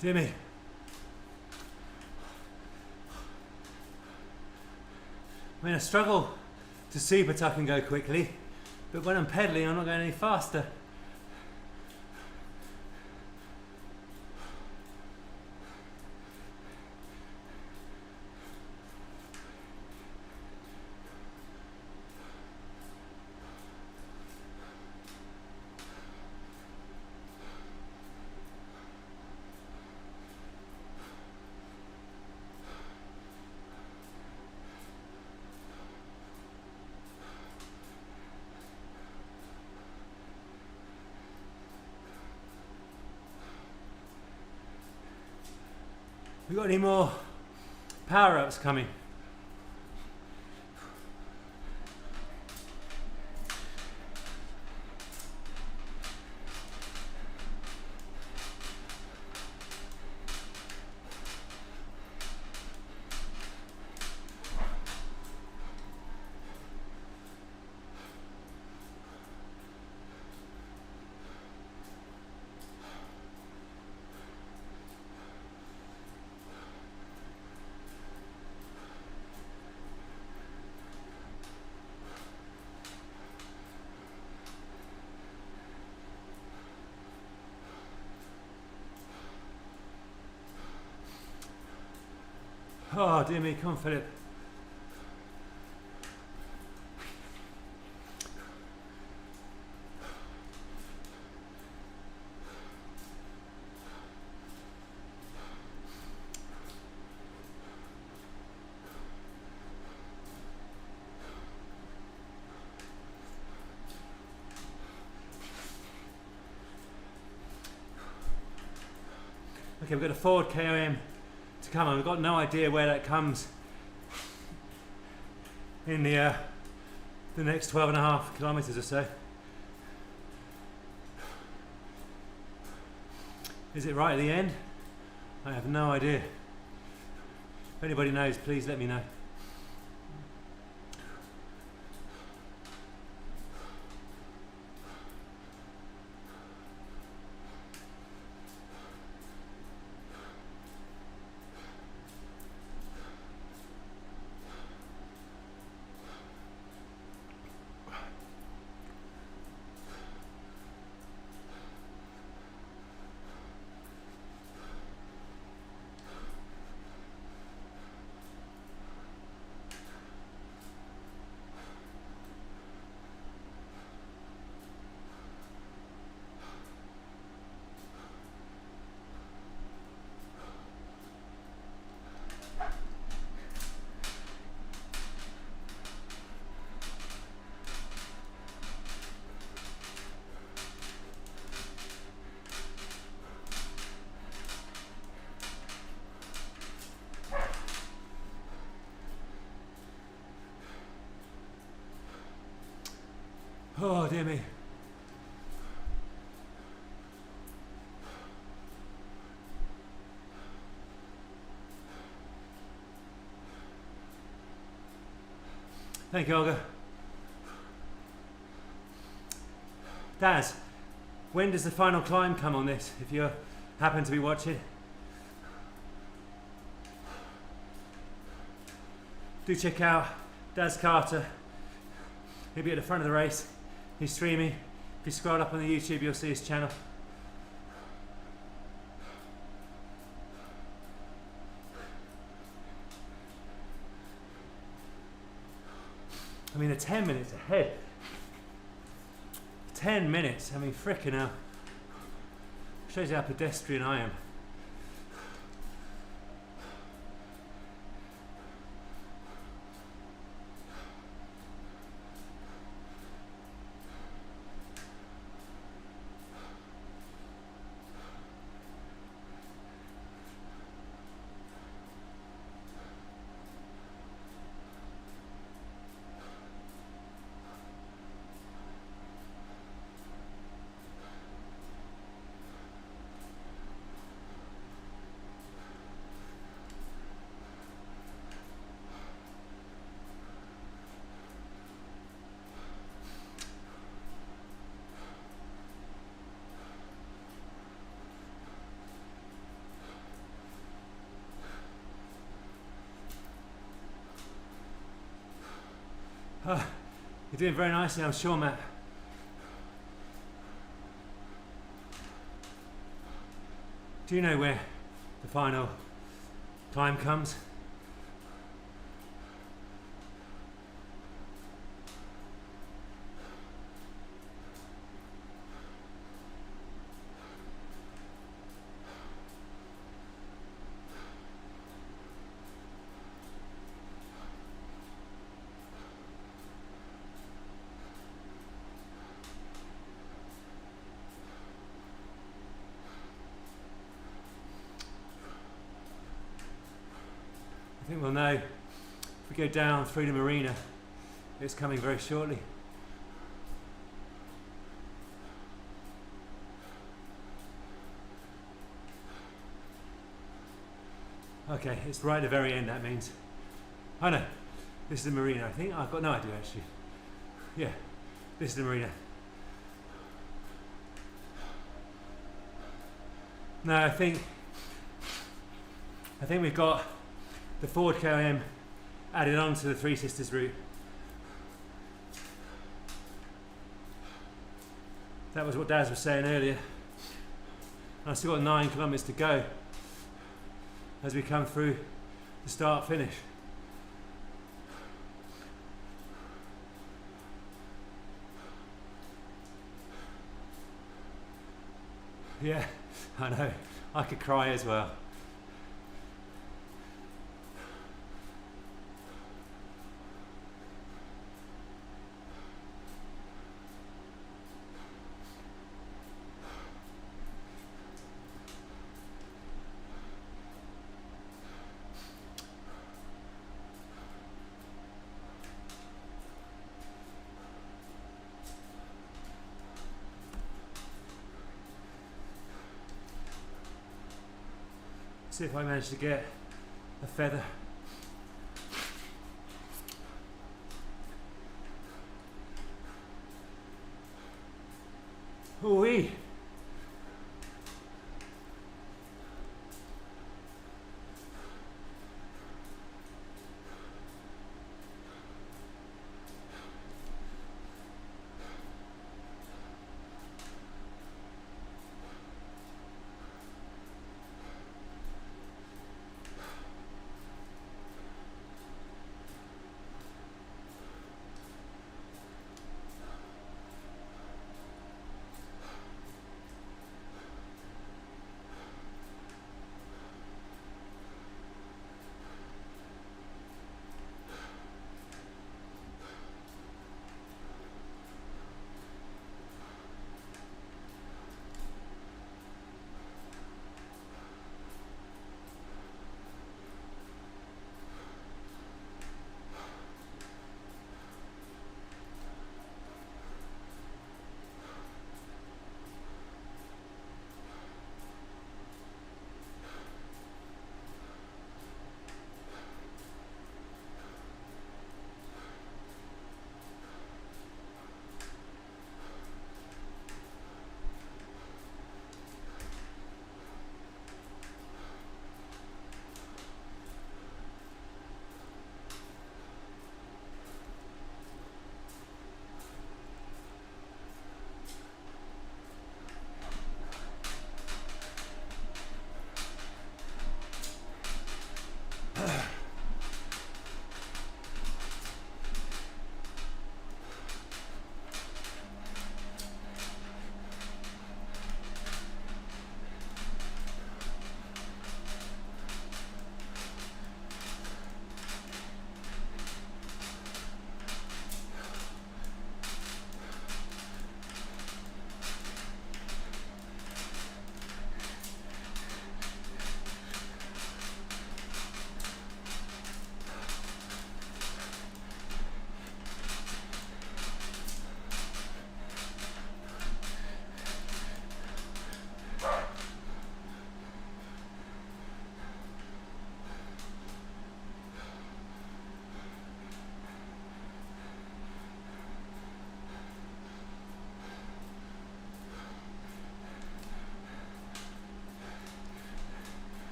Dear me. I mean, I struggle to super tuck and go quickly, but when I'm pedaling, I'm not going any faster. We got any more power-ups coming? Oh dear me, come on Philip. Okay, we've got a forward KOM to come on. We've got no idea where that comes in the next 12.5 kilometers or so. Is it right at the end? I have no idea. If anybody knows, please let me know. Oh dear me. Thank you, Olga. Daz, when does the final climb come on this, if you happen to be watching? Do check out Daz Carter. He'll be at the front of the race. He's streaming. If you scroll up on the YouTube, you'll see his channel. I mean, they're 10 minutes ahead. 10 minutes, I mean, frickin' hell. Shows you how pedestrian I am. You're doing very nicely, I'm sure, Matt. Do you know where the final climb comes? I think we'll know if we go down through the marina. It's coming very shortly. Okay, it's right at the very end, that means. Oh no, this is the marina, I think. I've got no idea actually. Yeah, this is the marina. No, I think we've got the Foudre KOM added on to the Three Sisters route. That was what Daz was saying earlier. I've still got 9 kilometers to go as we come through the start finish. Yeah, I know, I could cry as well. See if I manage to get a feather. Ooh-wee.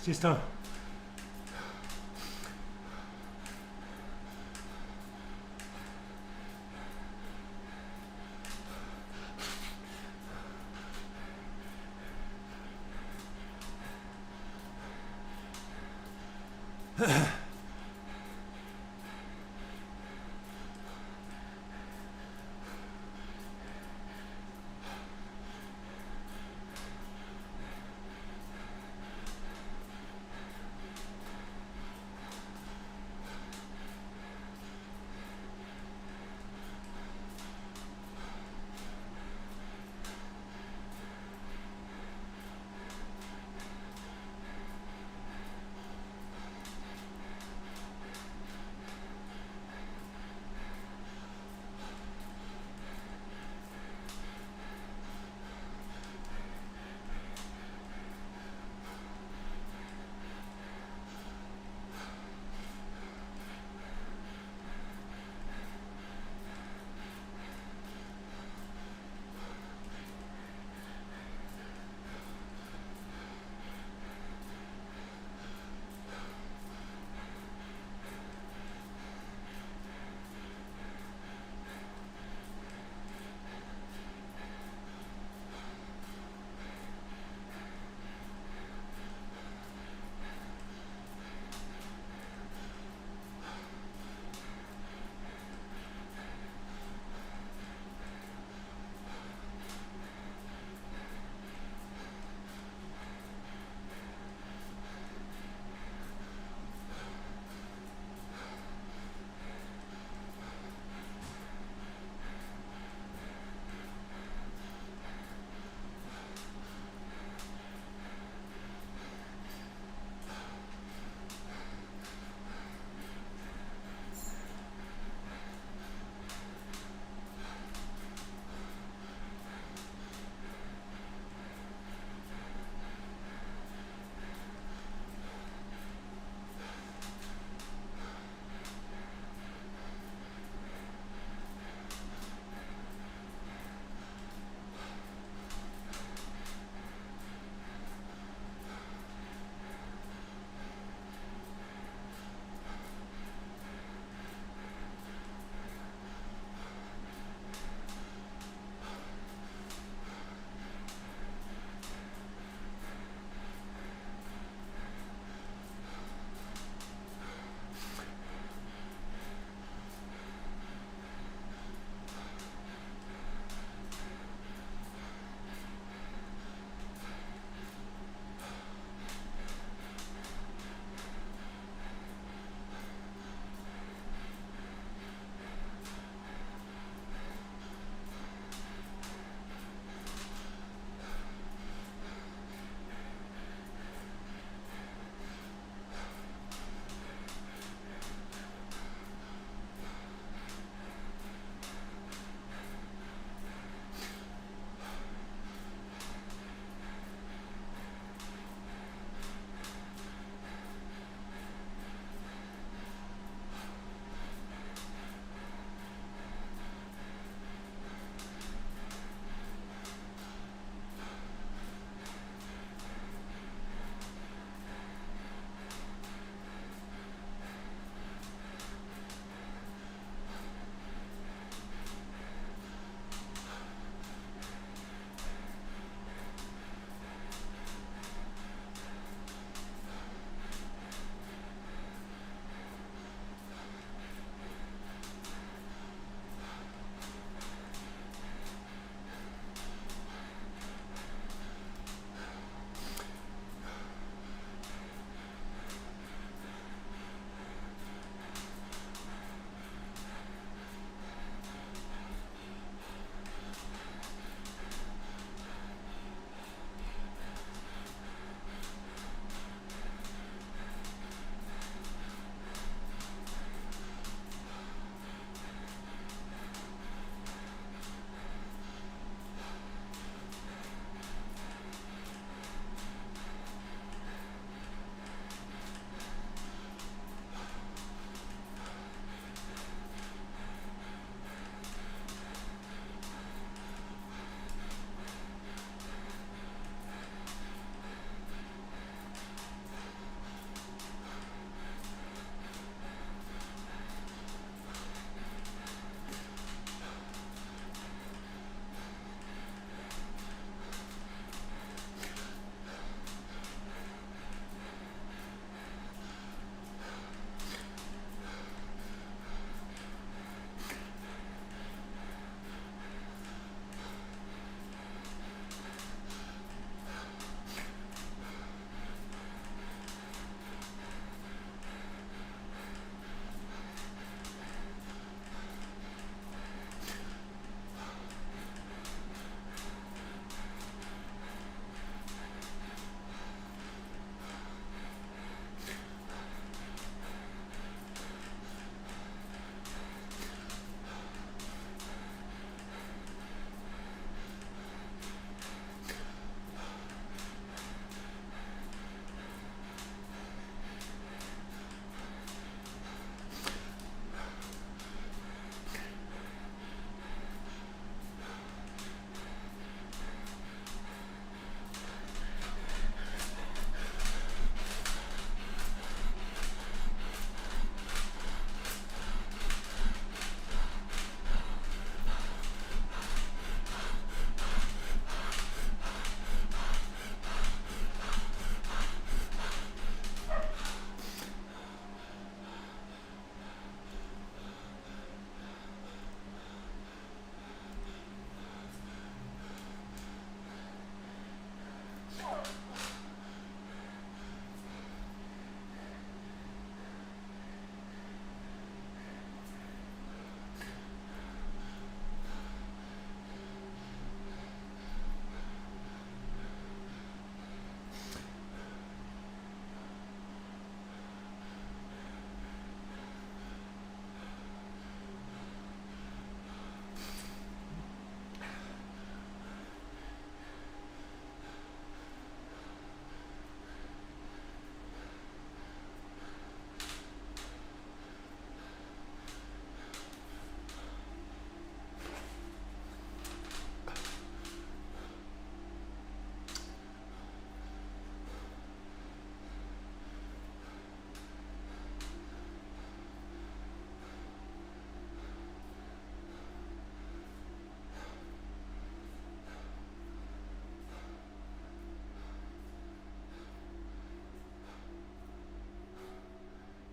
Just on.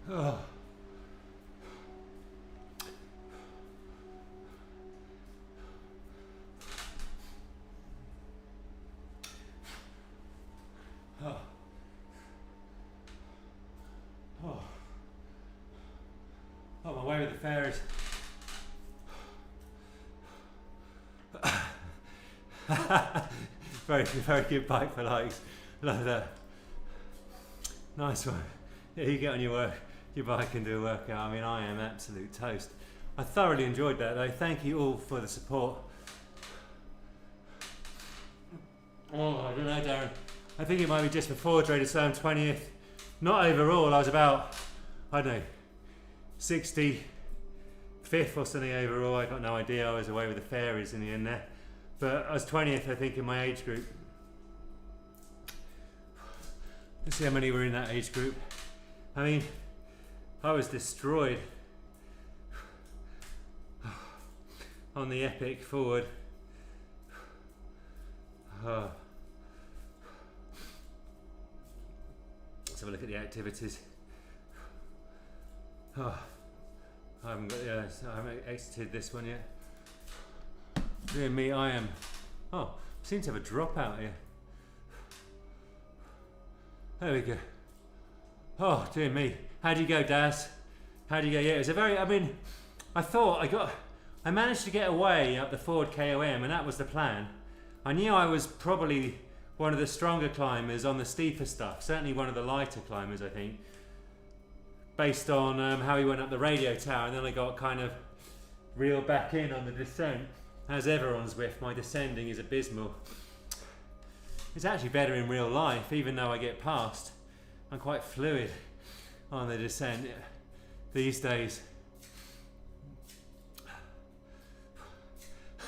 Oh. Oh. Oh. Oh, my way with the fairies. Very good bike for likes. Love that. Nice one. Yeah, you get on your bike and do a workout. I mean, I am absolute toast. I thoroughly enjoyed that though. Thank you all for the support. Oh, I don't know, Darren. I think it might be just before Foudre, so I'm 20th. Not overall, I was about, I don't know, 65th or something overall. I got no idea. I was away with the fairies in the end there. But I was 20th, I think, in my age group. Let's see how many were in that age group. I mean, I was destroyed on the epic forward. Oh. Let's have a look at the activities. Oh. I haven't exited this one yet. Dear me, I am. Oh, I seem to have a drop out here. There we go. Oh, dear me. How'd you go, Daz? How'd you go? Yeah, it was a very, I mean, I managed to get away up the Foudre KOM, and that was the plan. I knew I was probably one of the stronger climbers on the steeper stuff, certainly one of the lighter climbers, I think, based on how he went up the radio tower, and then I got kind of reeled back in on the descent. As ever on Zwift, my descending is abysmal. It's actually better in real life, even though I get past. I'm quite fluid on the descent these days.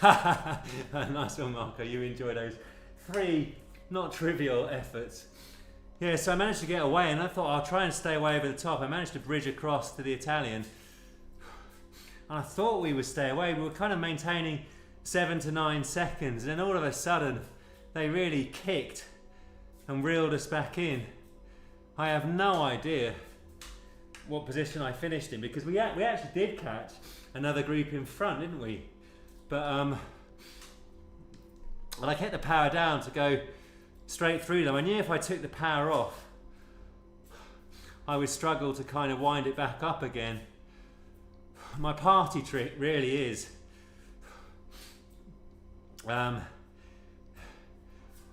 Nice one, Marco. You enjoy those 3 not trivial efforts. Yeah, so I managed to get away, and I thought I'll try and stay away over the top. I managed to bridge across to the Italian, and I thought we would stay away. We were kind of maintaining 7 to 9 seconds, and then all of a sudden they really kicked and reeled us back in. I have no idea what position I finished in, because we actually did catch another group in front, didn't we? But I kept the power down to go straight through them. I knew if I took the power off, I would struggle to kind of wind it back up again. My party trick really is,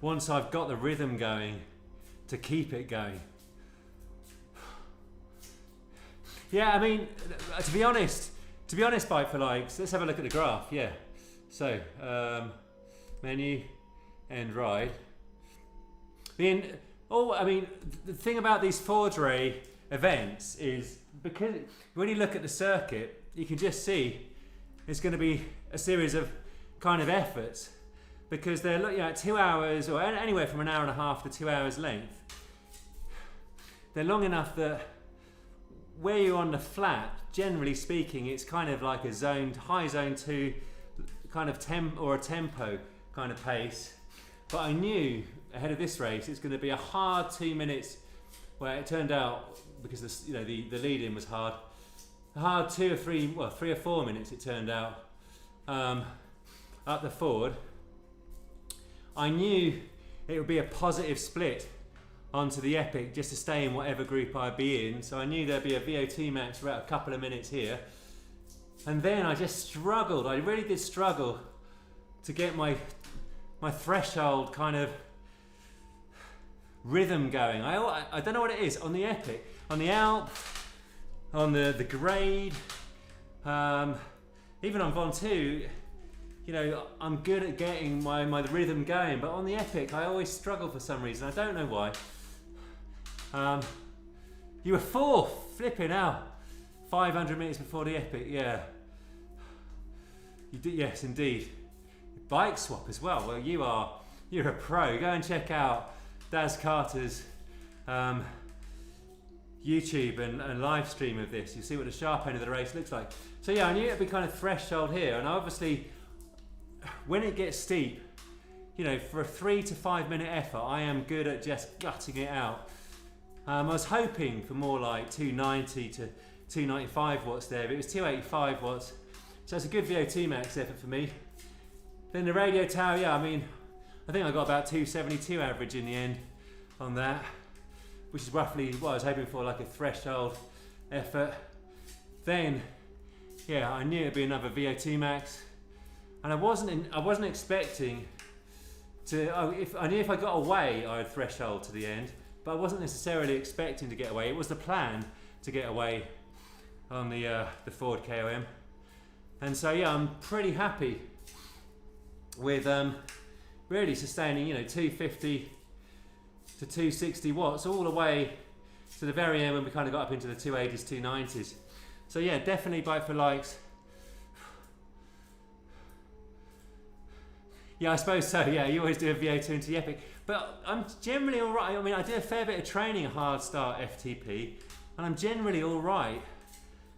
once I've got the rhythm going, to keep it going. Yeah, I mean, to be honest, Bike for Likes, let's have a look at the graph. Yeah, so menu, end ride. The thing about these Foudre events is, because when you look at the circuit, you can just see it's going to be a series of kind of efforts, because they're looking at 2 hours, or anywhere from an hour and a half to 2 hours length. They're long enough that where you're on the flat, generally speaking, it's kind of like a high zone 2 kind of a tempo kind of pace. But I knew ahead of this race it's going to be a hard 2 minutes. Well, it turned out, because the lead-in was hard. A hard 3 or 4 minutes it turned out up the Foudre. I knew it would be a positive split onto the epic, just to stay in whatever group I'd be in. So I knew there'd be a VO2 max for about a couple of minutes here. And then I just struggled. I really did struggle to get my threshold kind of rhythm going. I don't know what it is on the epic, on the Alp, on the grade, even on Von 2. You know, I'm good at getting my rhythm going, but on the epic I always struggle for some reason. I don't know why. You were 4th, flipping out, 500 minutes before the epic. Yeah, you did. Yes, indeed. Bike swap as well. Well, you're a pro. Go and check out Daz Carter's YouTube and live stream of this. You see what the sharp end of the race looks like. So yeah, I knew it'd be kind of threshold here, and obviously when it gets steep, you know, for a 3 to 5 minute effort, I am good at just gutting it out. I was hoping for more like 290 to 295 watts there, but it was 285 watts. So it's a good VO2 max effort for me. Then the radio tower, yeah, I mean, I think I got about 272 average in the end on that, which is roughly what I was hoping for, like a threshold effort. Then, yeah, I knew it'd be another VO2 max, and I wasn't expecting to. I knew if I got away, I'd threshold to the end, but I wasn't necessarily expecting to get away. It was the plan to get away on the Foudre KOM, and so yeah, I'm pretty happy with really sustaining, 250 to 260 watts all the way to the very end when we kind of got up into the 280s, 290s. So yeah, definitely bike for likes. Yeah, I suppose so. Yeah, you always do a VO2 into the Epic, but I'm generally all right. I mean, I did a fair bit of training at hard start FTP, and I'm generally all right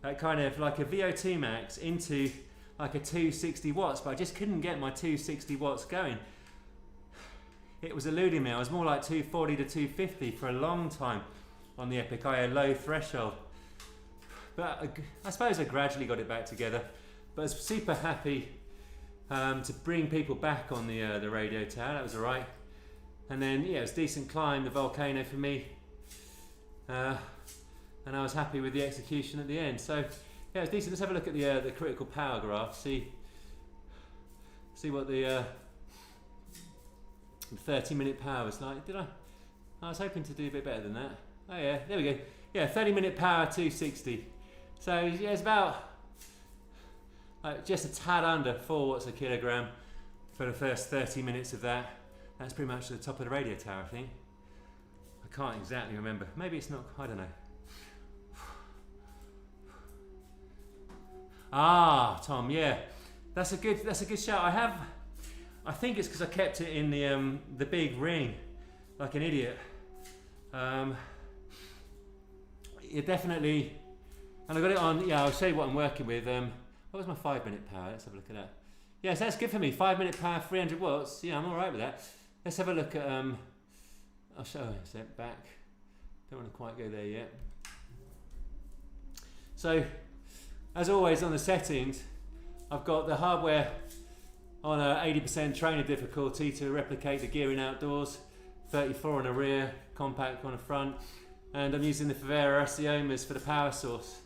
at kind of like a VO2 max into like a 260 watts, but I just couldn't get my 260 watts going. It was eluding me. I was more like 240 to 250 for a long time on the Epic. I had a low threshold, but I suppose I gradually got it back together. But I was super happy to bring people back on the radio tower. That was all right. And then yeah, it was a decent climb, the volcano for me, and I was happy with the execution at the end. So yeah, it's decent. Let's have a look at the critical power graph. See what the 30-minute power was like. I was hoping to do a bit better than that. Oh yeah, there we go. Yeah, 30-minute power, 260. So yeah, it's about just a tad under 4 watts a kilogram for the first 30 minutes of that. That's pretty much the top of the radio tower, I think. I can't exactly remember. Maybe it's not. I don't know. Ah, Tom, yeah, that's a good shout. I think it's because I kept it in the big ring, like an idiot. Yeah, definitely, and I got it on. Yeah, I'll show you what I'm working with. What was my 5-minute power? Let's have a look at that. Yes, that's good for me. 5-minute power, 300 watts. Yeah, I'm all right with that. Let's have a look at. I'll show you a step back. Don't want to quite go there yet. So, as always on the settings, I've got the hardware on a 80% trainer difficulty to replicate the gearing outdoors, 34 on the rear, compact on the front, and I'm using the Foudre Osciomas for the power source.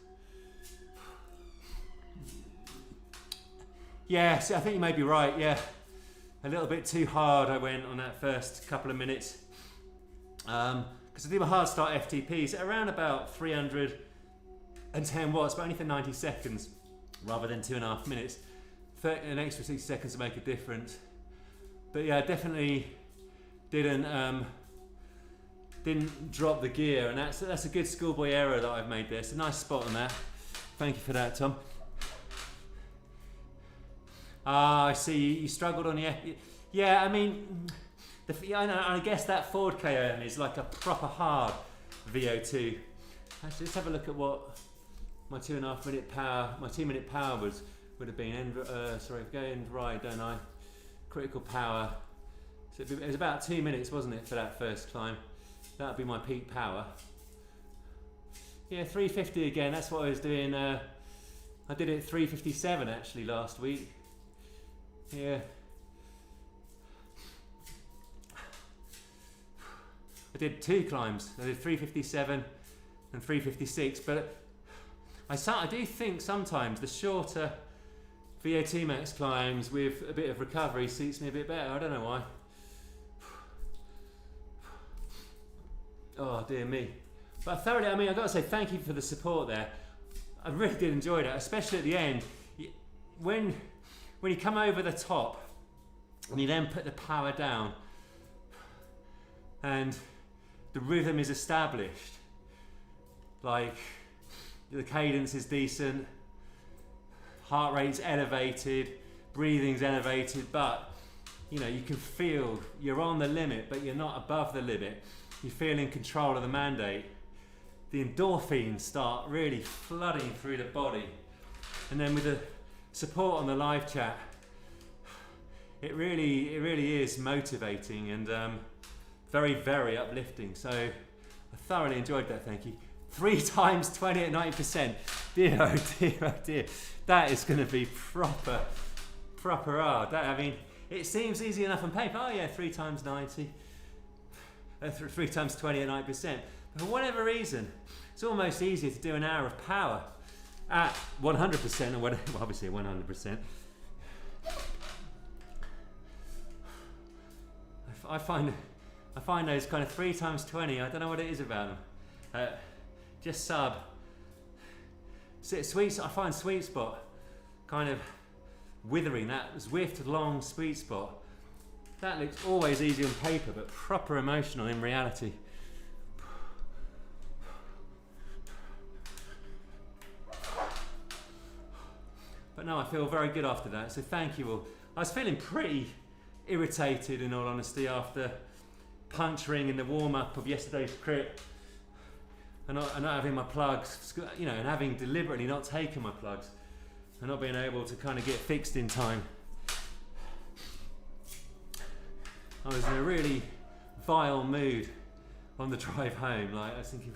Yeah, so I think you may be right, yeah. A little bit too hard I went on that first couple of minutes. Because I do my hard start FTPs at around about 310 watts, but only for 90 seconds rather than 2.5 minutes. An extra 60 seconds to make a difference. But yeah, definitely didn't drop the gear, and that's a good schoolboy error that I've made there. It's a nice spot on that. Thank you for that, Tom. Ah, I see. You struggled on the Epic. Yeah, I mean, I guess that Foudre KOM is like a proper hard VO2. Actually, let's have a look at what my 2.5 minute power, my 2-minute power would have been. Sorry, if I go end right, don't I? Critical power. So it was about 2 minutes, wasn't it, for that first climb? That would be my peak power. Yeah, 350 again. That's what I was doing. I did it at 357 actually last week. Yeah. I did 2 climbs. I did 357 and 356, but I do think sometimes the shorter VO2 max climbs with a bit of recovery suits me a bit better. I don't know why. Oh dear me. But thoroughly, I mean, I've got to say thank you for the support there. I really did enjoy that, especially at the end. When you come over the top and you then put the power down and the rhythm is established, like the cadence is decent, heart rate's elevated, breathing's elevated, but you can feel you're on the limit, but you're not above the limit. You feel in control of the mandate. The endorphins start really flooding through the body, and then with the support on the live chat, it really is motivating and very, very uplifting. So I thoroughly enjoyed that, thank you. 3 times 20 at 90%. Dear, oh dear, oh dear. That is going to be proper hard. That, I mean, it seems easy enough on paper. Oh yeah, 3 times 90. 3 times 20 at 90%. But for whatever reason, it's almost easier to do an hour of power at 100%, or well, obviously 100%. I find those kind of 3 times 20, I don't know what it is about them. Just sub. I find sweet spot kind of withering, that Zwift long sweet spot. That looks always easy on paper, but proper emotional in reality. But no, I feel very good after that, so thank you all. I was feeling pretty irritated, in all honesty, after puncturing in the warm-up of yesterday's crit and not having my plugs, you know, and having deliberately not taken my plugs and not being able to kind of get fixed in time. I was in a really vile mood on the drive home. Like, I was thinking,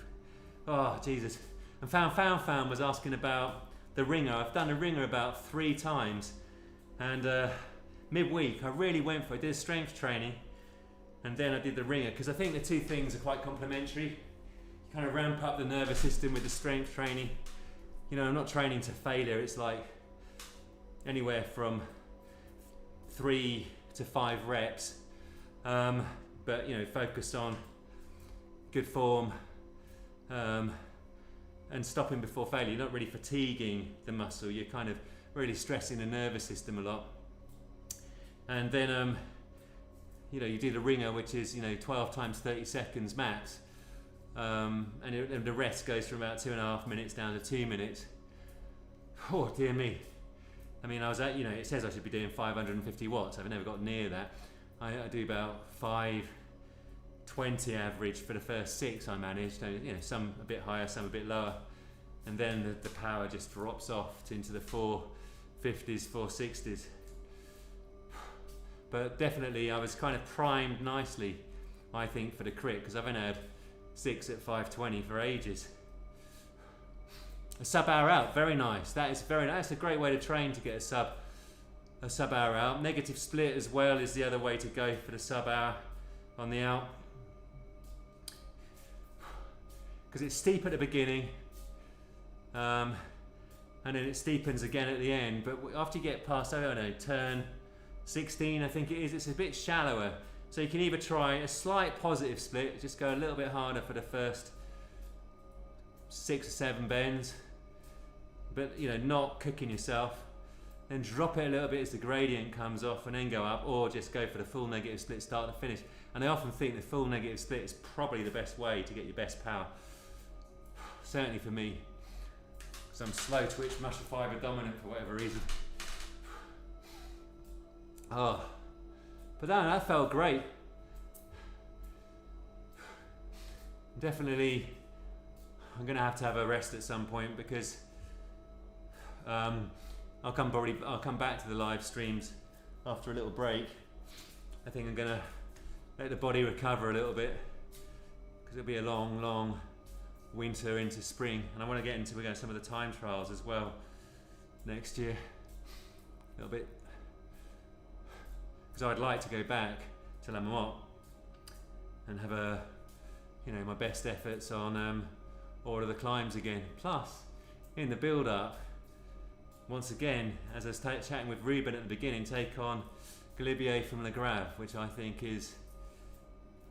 oh Jesus. And Found was asking about the ringer. I've done a ringer about 3 times, and midweek I really went for it. I did strength training and then I did the ringer, because I think the 2 things are quite complementary. You kind of ramp up the nervous system with the strength training. You know, I'm not training to failure. It's like anywhere from 3 to 5 reps, but you know, focus on good form and stopping before failure. You're not really fatiguing the muscle, you're kind of really stressing the nervous system a lot. And then you know, you do the ringer, which is, you know, 12 times 30 seconds max, and the rest goes from about 2.5 minutes down to 2 minutes. Oh dear me. I mean, I was at, you know, it says I should be doing 550 watts. I've never got near that. I do about 520 average for the first 6 I managed. You know, some a bit higher, some a bit lower, and then the power just drops off into the 450s, 460s. But definitely I was kind of primed nicely, I think, for the crit, because I've only had 6 at 520 for ages. A sub hour out, very nice. That's a great way to train, to get a sub hour out. Negative split as well is the other way to go for the sub hour on the out, because it's steep at the beginning, and then it steepens again at the end. But after you get past, I don't know, turn 16 I think it is, it's a bit shallower. So you can either try a slight positive split, just go a little bit harder for the first 6 or 7 bends, but you know, not cooking yourself, then drop it a little bit as the gradient comes off and then go up, or just go for the full negative split start to finish. And I often think the full negative split is probably the best way to get your best power, certainly for me, because I'm slow twitch muscle fibre dominant for whatever reason. Oh, but that felt great. Definitely I'm going to have a rest at some point, because I'll come back to the live streams after a little break. I think I'm going to let the body recover a little bit, because it'll be a long winter into spring, and I want to get into some of the time trials as well next year a little bit, because I'd like to go back to La Marmotte and have my best efforts on all of the climbs again. Plus, in the build-up, once again, as I was chatting with Ruben at the beginning, take on Galibier from Le Grave, which I think is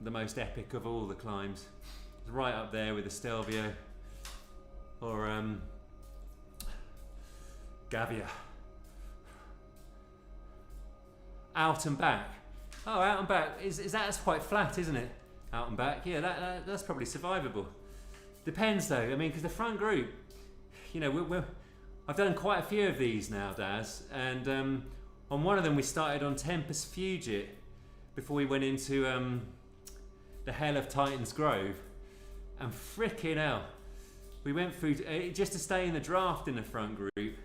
the most epic of all the climbs. It's right up there with the Stelvio or Gavia. Out and back. Oh, out and back. That's quite flat, isn't it? Out and back. Yeah, that's probably survivable. Depends though. I mean, because the front group, you know, I've done quite a few of these now, Daz, and on one of them we started on Tempest Fugit before we went into the hell of Titan's Grove, and frickin' hell, we went through just to stay in the draft in the front group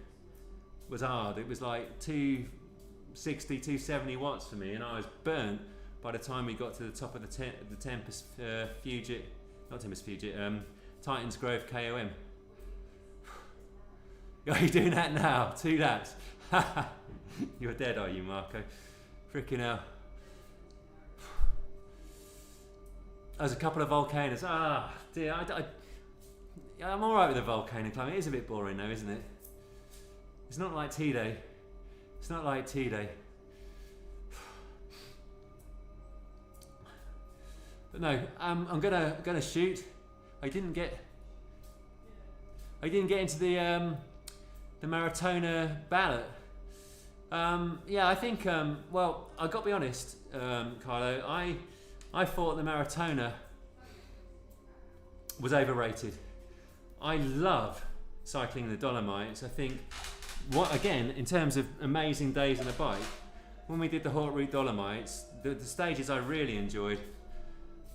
was hard. It was like 260, 270 watts for me, and I was burnt by the time we got to the top of the Tempest Fugit not Timbers Fuji, Titans Grove KOM. Are you doing that now? 2 laps. You're dead, are you, Marco? Freaking hell. There's a couple of volcanoes. Ah, dear. I'm all right with the volcano climbing. It is a bit boring though, isn't it? It's not like T-Day. It's not like T-Day. But no, I'm gonna shoot. I didn't get into the Maratona ballot. Yeah, I think. Well, I got to be honest, Carlo. I thought the Maratona was overrated. I love cycling the Dolomites. I think, again, in terms of amazing days on a bike, when we did the Haute Route Dolomites, the stages I really enjoyed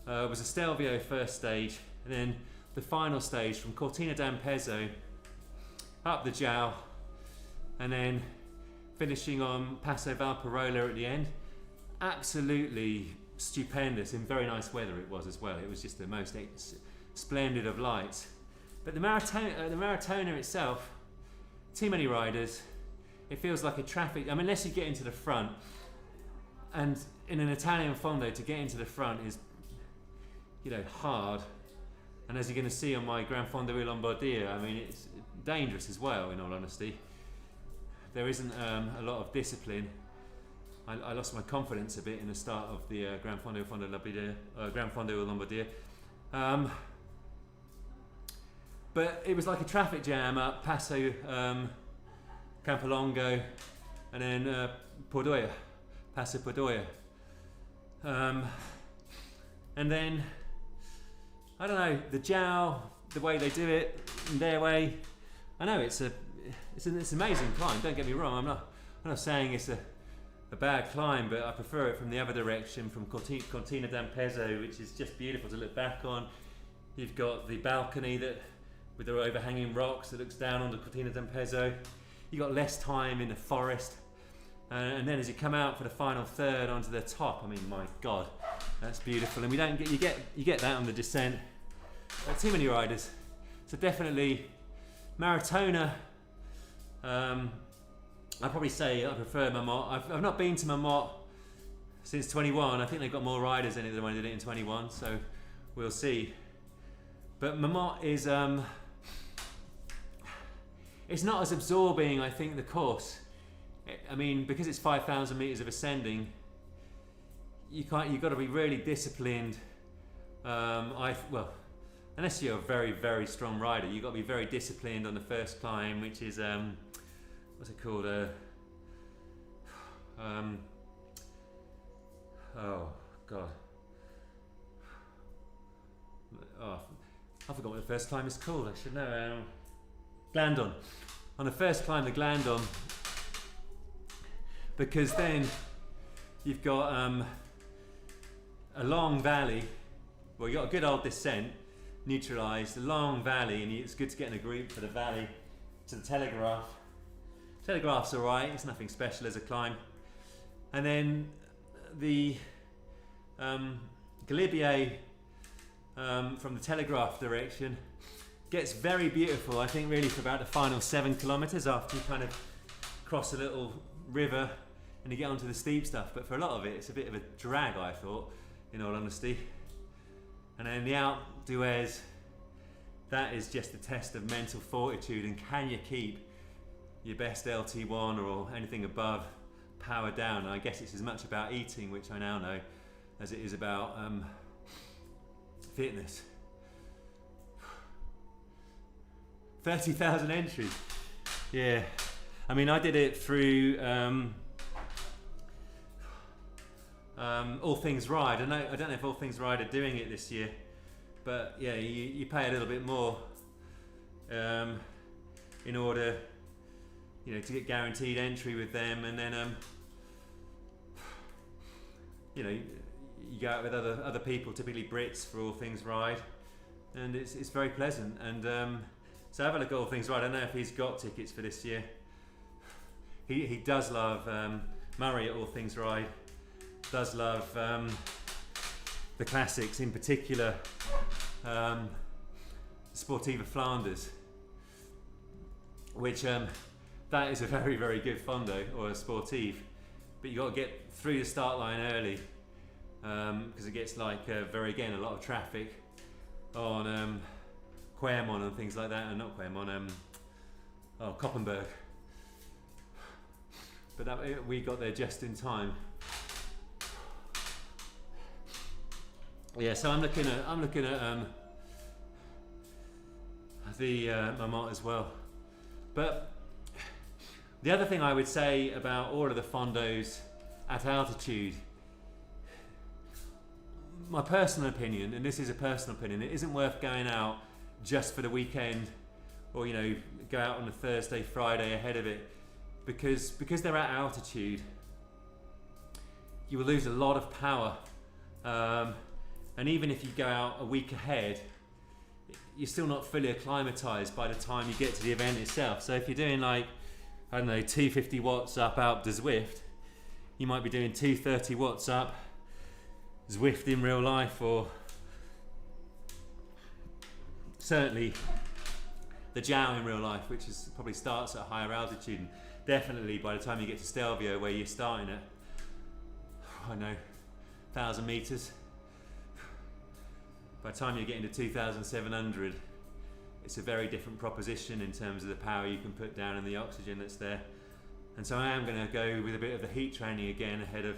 was a Stelvio first stage, and then the final stage from Cortina d'Ampezzo up the Jow, and then finishing on Passo Valparola at the end. Absolutely stupendous, in very nice weather it was as well. It was just the most splendid of lights. But the Maratona itself, too many riders. It feels like a traffic. I mean, unless you get into the front, and in an Italian fondo to get into the front is, hard. And as you're going to see on my Gran Fondo in Lombardia, I mean, it's dangerous as well. In all honesty, there isn't a lot of discipline. I lost my confidence a bit in the start of the Gran Fondo in Lombardia. But it was like a traffic jam up Passo Campolongo, and then Passo Pordoia. And then, I don't know, the Jow, the way they do it, their way. I know it's an amazing climb, don't get me wrong. I'm not saying it's a bad climb, but I prefer it from the other direction, from Cortina d'Ampezzo, which is just beautiful to look back on. You've got the balcony with the overhanging rocks that looks down onto Cortina d'Ampezzo. You've got less time in the forest, and then as you come out for the final third onto the top, I mean, my God, that's beautiful. And you get that on the descent. Too many riders, so definitely Maratona. I'd probably say I prefer Marmot. I've not been to Marmot since 21. I think they've got more riders in it than when they did it in 21, so we'll see. But Marmot is it's not as absorbing, I think, the course. I mean, because it's 5,000 meters of ascending, you've got to be really disciplined. Unless you're a very, very strong rider, you've got to be very disciplined on the first climb, which is what's it called? Oh God! Oh, I forgot what the first climb is called. I should know. Glandon. On the first climb, the Glandon, because then you've got a long valley. Well, you've got a good old descent, neutralised, a long valley, and it's good to get in a group for the valley to the Telegraph. Telegraph's alright, it's nothing special as a climb. And then the Galibier from the Telegraph direction gets very beautiful, I think, really for about the final 7 kilometres after you kind of cross a little river and you get onto the steep stuff. But for a lot of it, it's a bit of a drag, I thought, in all honesty. And then the Alpe d'Huez, that is just a test of mental fortitude, and can you keep your best LT1 or anything above power down. And I guess it's as much about eating, which I now know, as it is about fitness. 30,000 entries. Yeah, I mean, I did it through All Things Ride. I don't know if All Things Ride are doing it this year, but yeah, you pay a little bit more in order, to get guaranteed entry with them, and then you go out with other people, typically Brits, for All Things Ride, and it's very pleasant. And so have a look at All Things Ride. I don't know if he's got tickets for this year. He does love Murray at All Things Ride. Does love the classics, in particular Sportive Flanders, which that is a very, very good fondo, or a sportive, but you got to get through the start line early, because it gets like again a lot of traffic on Quermont and things like that, and not Quermont, Koppenberg. But we got there just in time. Yeah, so I'm looking at the Marmont as well. But the other thing I would say about all of the fondos at altitude, my personal opinion, and this is a personal opinion, it isn't worth going out just for the weekend, or go out on a Thursday, Friday ahead of it, because they're at altitude, you will lose a lot of power, and even if you go out a week ahead, you're still not fully acclimatized by the time you get to the event itself. So if you're doing 250 watts up Alpe de Zwift, you might be doing 230 watts up Zwift in real life, or certainly the Jow in real life, which probably starts at a higher altitude, and definitely by the time you get to Stelvio, where you're starting at 1,000 meters, by the time you're getting to 2,700, it's a very different proposition in terms of the power you can put down and the oxygen that's there. And so I am going to go with a bit of the heat training again ahead of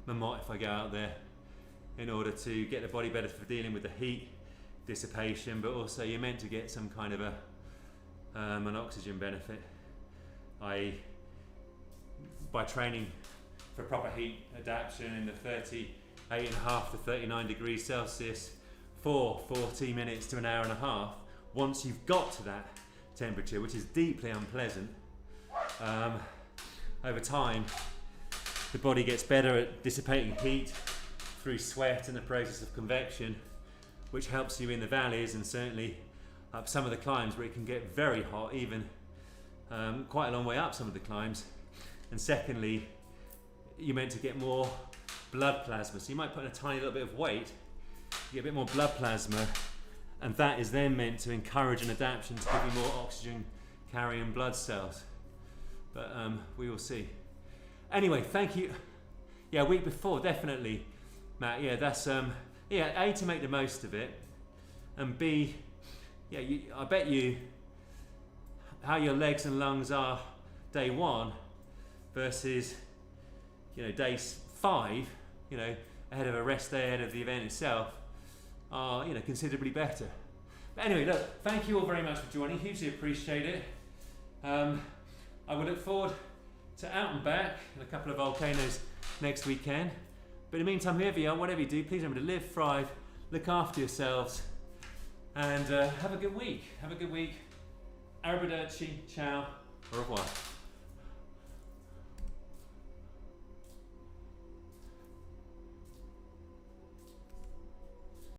Marmont if I go out there, in order to get the body better for dealing with the heat dissipation, but also you're meant to get some kind of an oxygen benefit, i.e. by training for proper heat adaptation in the 38.5 to 39 degrees Celsius for 40 minutes to an hour and a half. Once you've got to that temperature, which is deeply unpleasant, over time the body gets better at dissipating heat through sweat and the process of convection, which helps you in the valleys, and certainly up some of the climbs where it can get very hot, even quite a long way up some of the climbs. And secondly, you're meant to get more blood plasma, so you might put in a tiny little bit of weight, you get a bit more blood plasma, and that is then meant to encourage an adaptation to give you more oxygen carrying blood cells. But we will see. Anyway, thank you. Yeah, week before, definitely, Matt. Yeah, that's A, to make the most of it, and B, yeah, I bet you how your legs and lungs are day one versus day 5, ahead of a rest day, ahead of the event itself, are considerably better. But anyway, look, thank you all very much for joining. Hugely appreciate it. I will look forward to out and back in a couple of volcanoes next weekend. But in the meantime, whoever you are, whatever you do, please remember to live, thrive, look after yourselves, and have a good week. Have a good week. Arrivederci, ciao, au revoir.